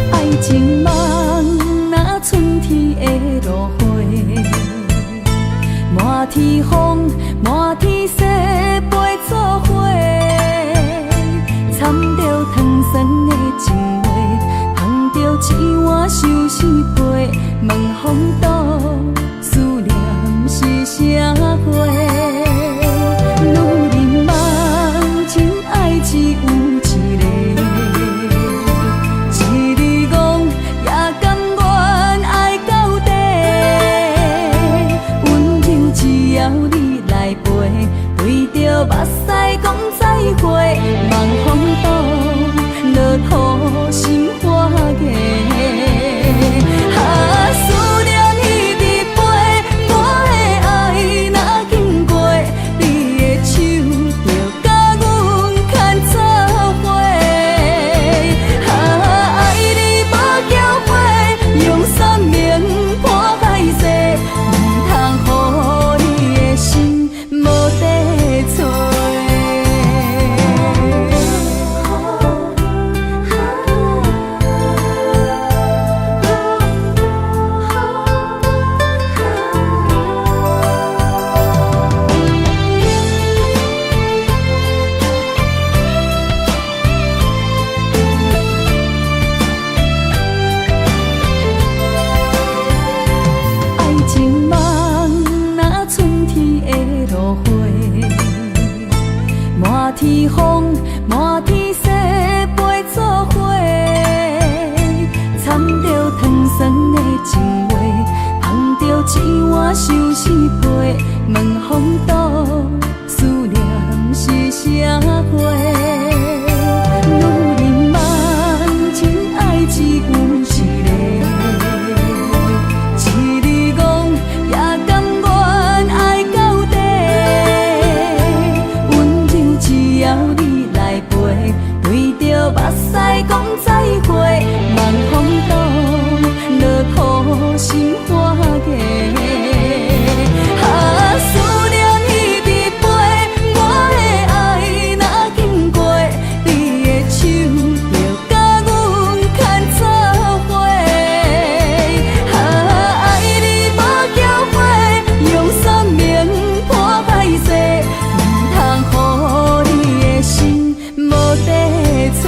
爱情梦若春天的落花，满天风，满天雪，陪做伙，掺着糖酸的情话，捧着一碗相思杯，问风度思念是啥货？女人梦情爱只有一个。目屎讲再会，望风度落雨心花芽。思念彼伫背，我的爱若经过，你的手就甲阮牵做伙。爱你无后悔，用生命破海誓，唔通予你的心无地找。爱情梦若春天的落花，满天风，满天雪，陪做伙，掺着糖酸的情话，捧着一碗相思杯，问风度思念是啥货？女人梦情爱只有一个。对着目屎讲再会，望风度落雨心花芽。思念彼伫背，我的爱若经过，你的手就甲阮牵做伙。爱你无后悔，用生命破海誓，唔通予你的心无地找。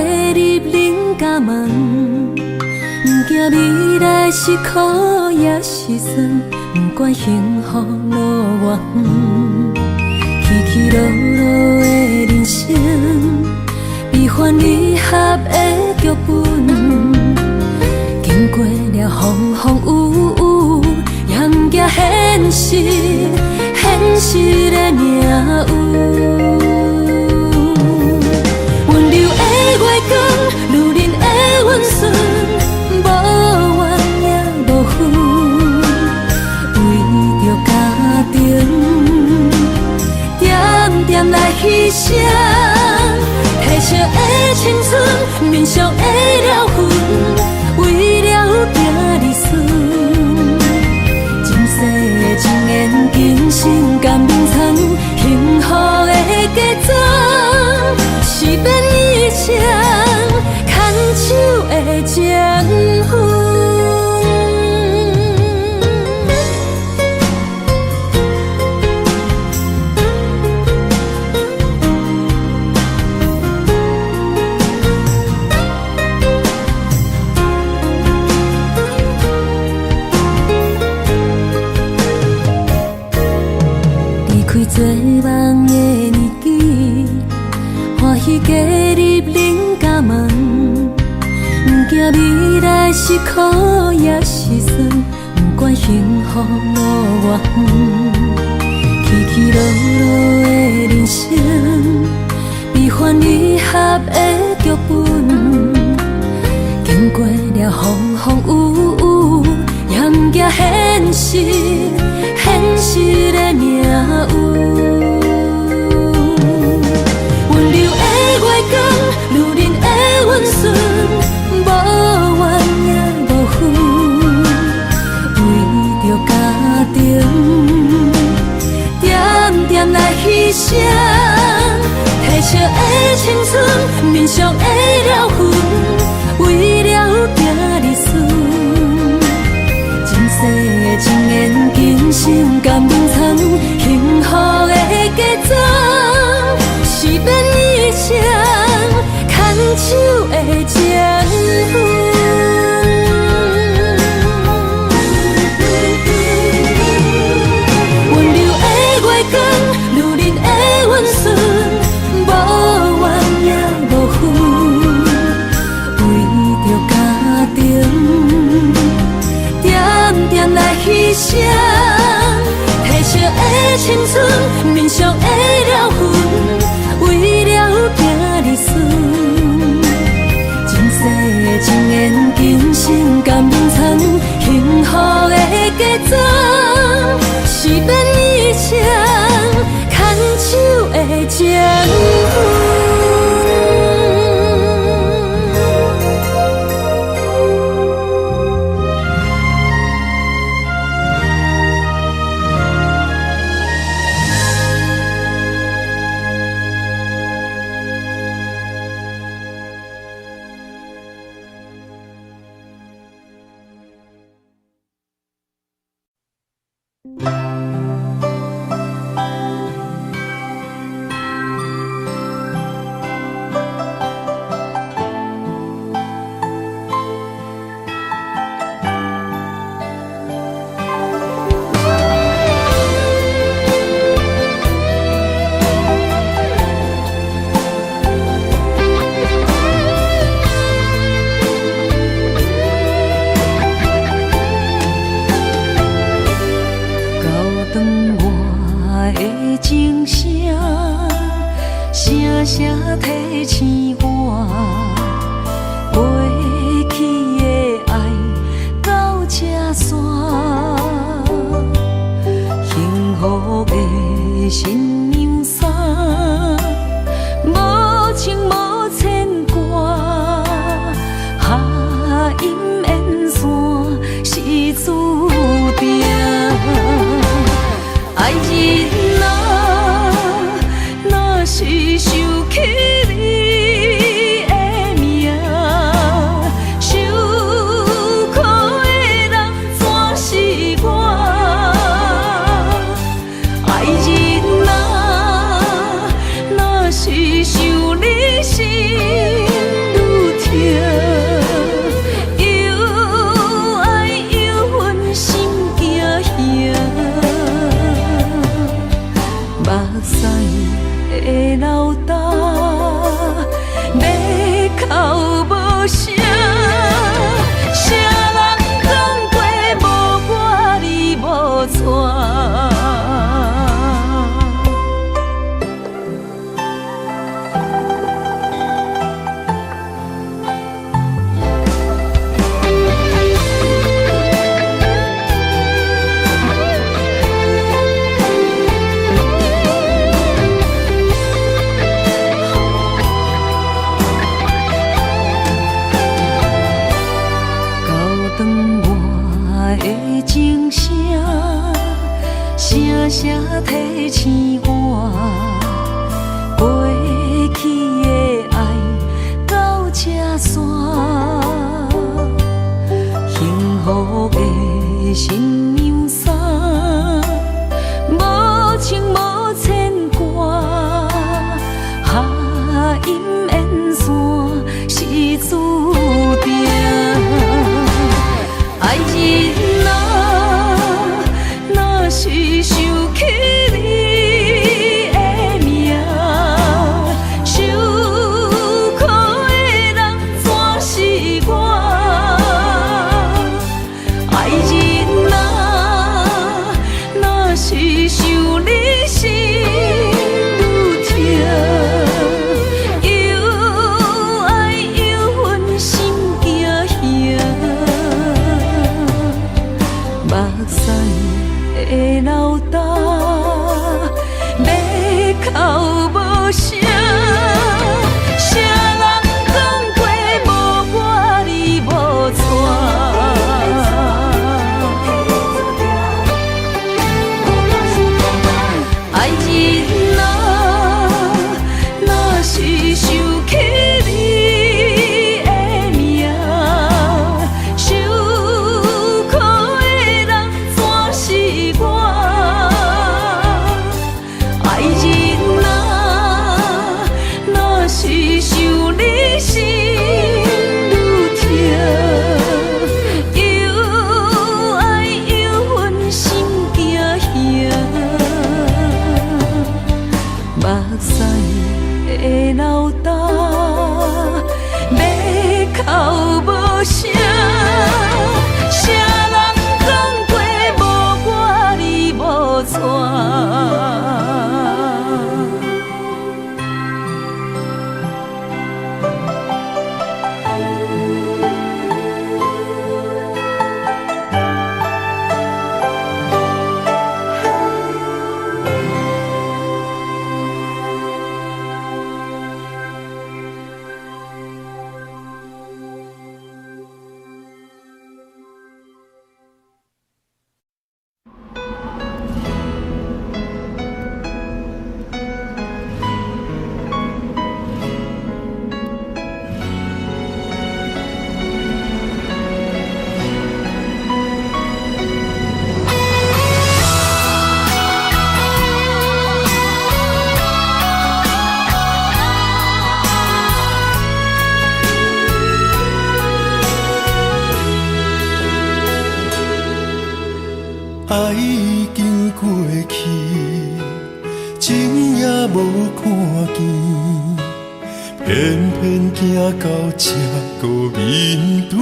入人家梦，不惊未来是苦也是酸，不管幸福路偌远，起起落落的人生，悲欢离合的剧本，经过了风风雨雨，也不惊现实，现实的命运。温柔的月光，女人的温顺，无怨也无悔，为着家庭，点点来牺牲。褪色的青春，面上的了痕，为了行儿孙。前世情缘，今生甘眠藏，幸福的家庄，是变以前牵手的情分。做梦的年纪，欢喜加入人家梦，不惊未来是苦也是酸，不管幸福路偌远，起起落落的人生，悲欢离合的剧本，经过了风风雨雨，也不惊现实，现实的命运。温柔的月光，女人的温顺，无怨也无悔，为着家庭，点点来牺牲。褪色的青春，面上的了痕，为了行儿孙。前世情缘，今生甘眠藏，幸福的家庄，是变以前牵手的情分。温柔的月光，女人的温顺，无怨也无悔，为着家庭，点点来牺牲。褪色的青春，面上的了痕，为了行儿孙。前世情缘，今生甘眠藏，幸福的家庄，是变以前牵手的情分。声提醒我，过去的爱到这线，幸福的新娘衫，无情无牵挂，下阴缘线是注定，爱人啊，若是想起你的名，受苦的人全是我。爱人啊，若是想你心愈痛，又爱又恨心惊吓，目屎的流干，要哭无声，谁人讲过无我你无带。爱人啊，若是想起你的名，受苦的人全是我。爱人啊，若是想你心愈痛，又爱又恨心惊吓，目屎的流干，要哭无声，谁人讲过无我你无带。
爱已经过去，情也无看见，偏偏行到这个面对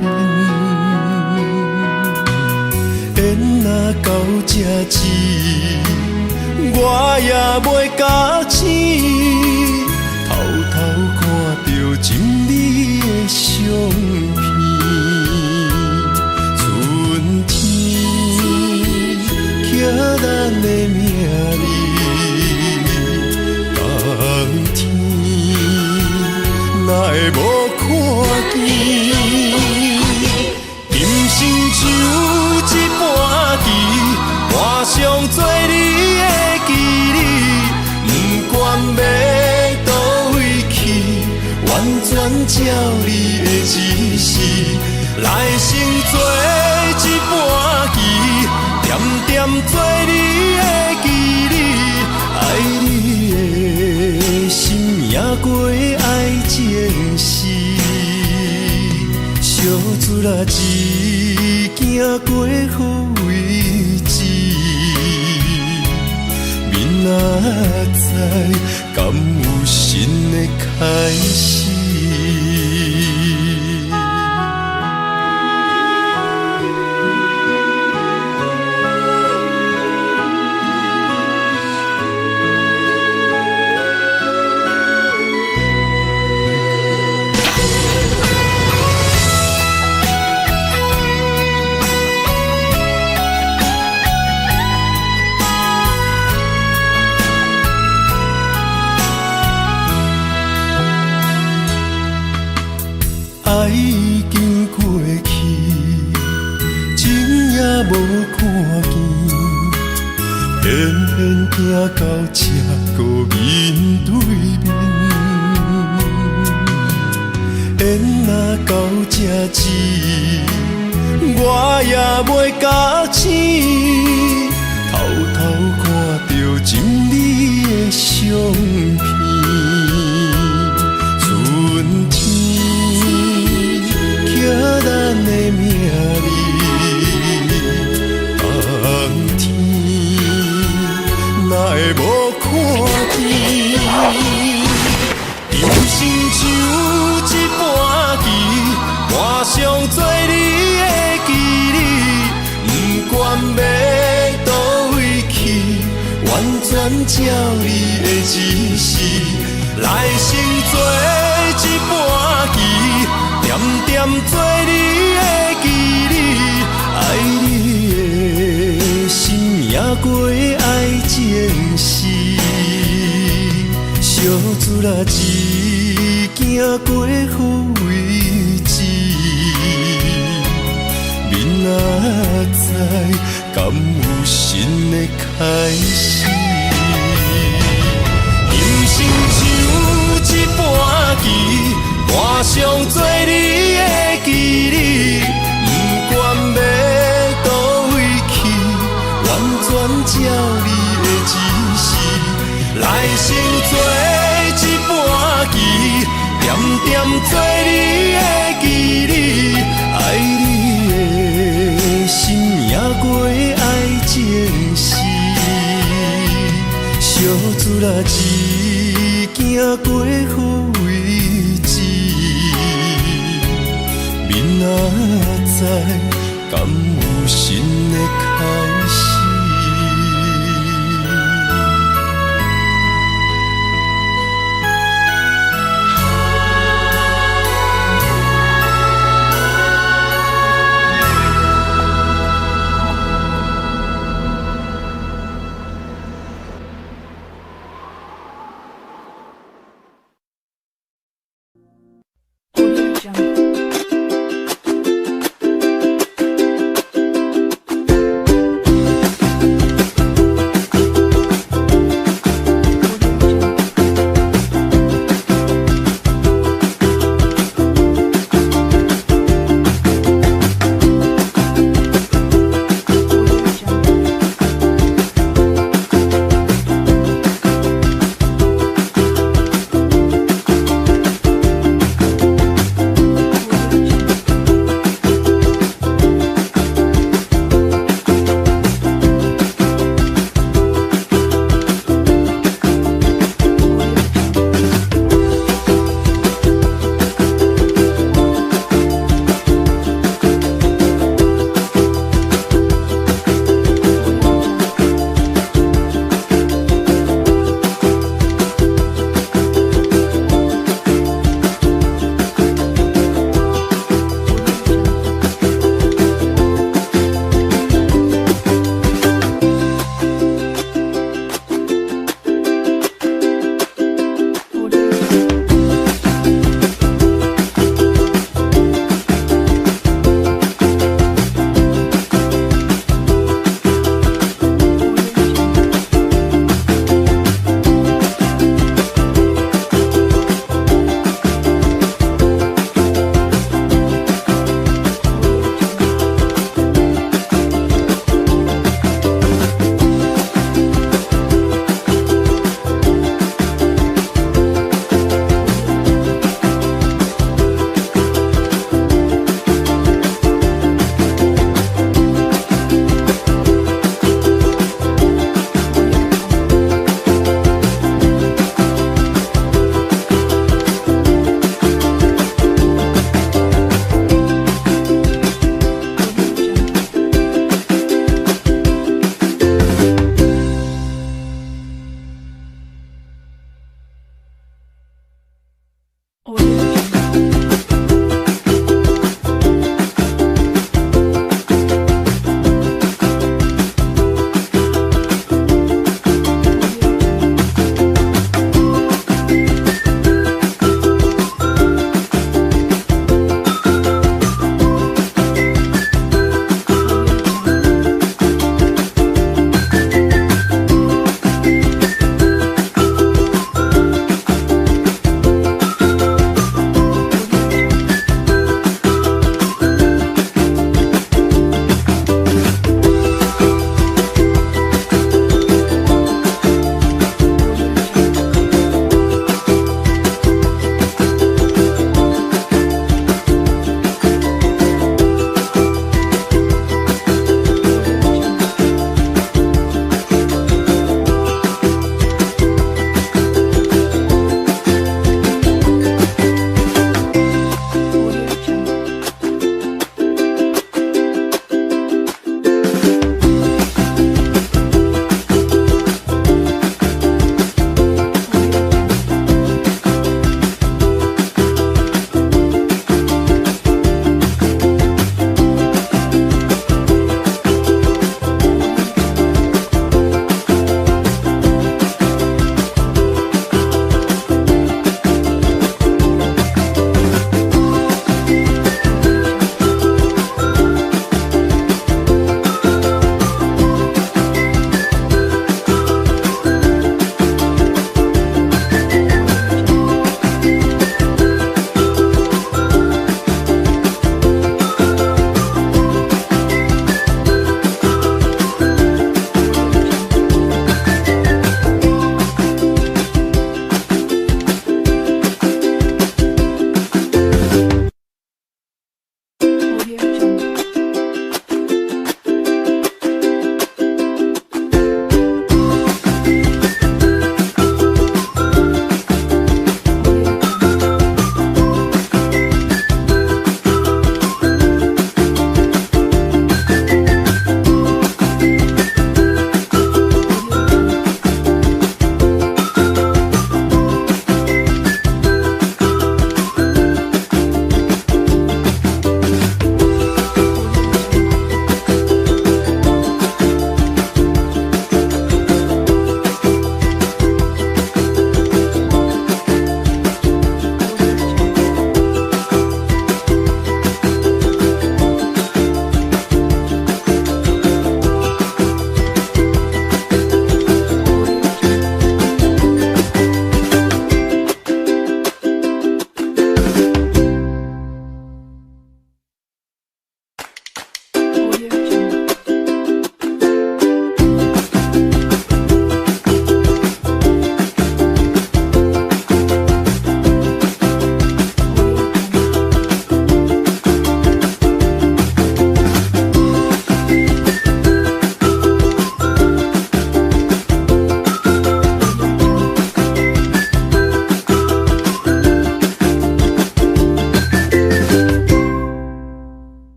面。缘若到这止，我也袂甲醒，偷偷看到情你的相片。春天刻咱的名字，冬天哪会无看见？今生像一盘棋，换上做你的记忆，不管要倒位去，完全照你的指示，来生做一盘棋，点点做你的记忆，爱你的心也过爱情诗，小船啊一行过好位置，明仔载敢有新的开始？爱已经过去，情也无看见，偏行到这个面对面，缘若到这止，我也袂甲醒，偷偷看着情你的相片。春天刻咱的名字，冬天哪会无看见？人生像一盘棋，我上做你的记忆，不管要倒位去，完全照你的指示。来生做一盘棋，点点做你的记忆，爱你的心也过爱情诗。小船啊，一行过好位置，明仔载敢有新的开始？人生像一盘棋，我上做你的记忆，不管要倒位去，完全照你的指示。来生做一盘棋，点点做你的记忆，爱你的心也过爱情诗。小船啊，一行过好位置，明仔载敢有新的开始？Audio
Jungle.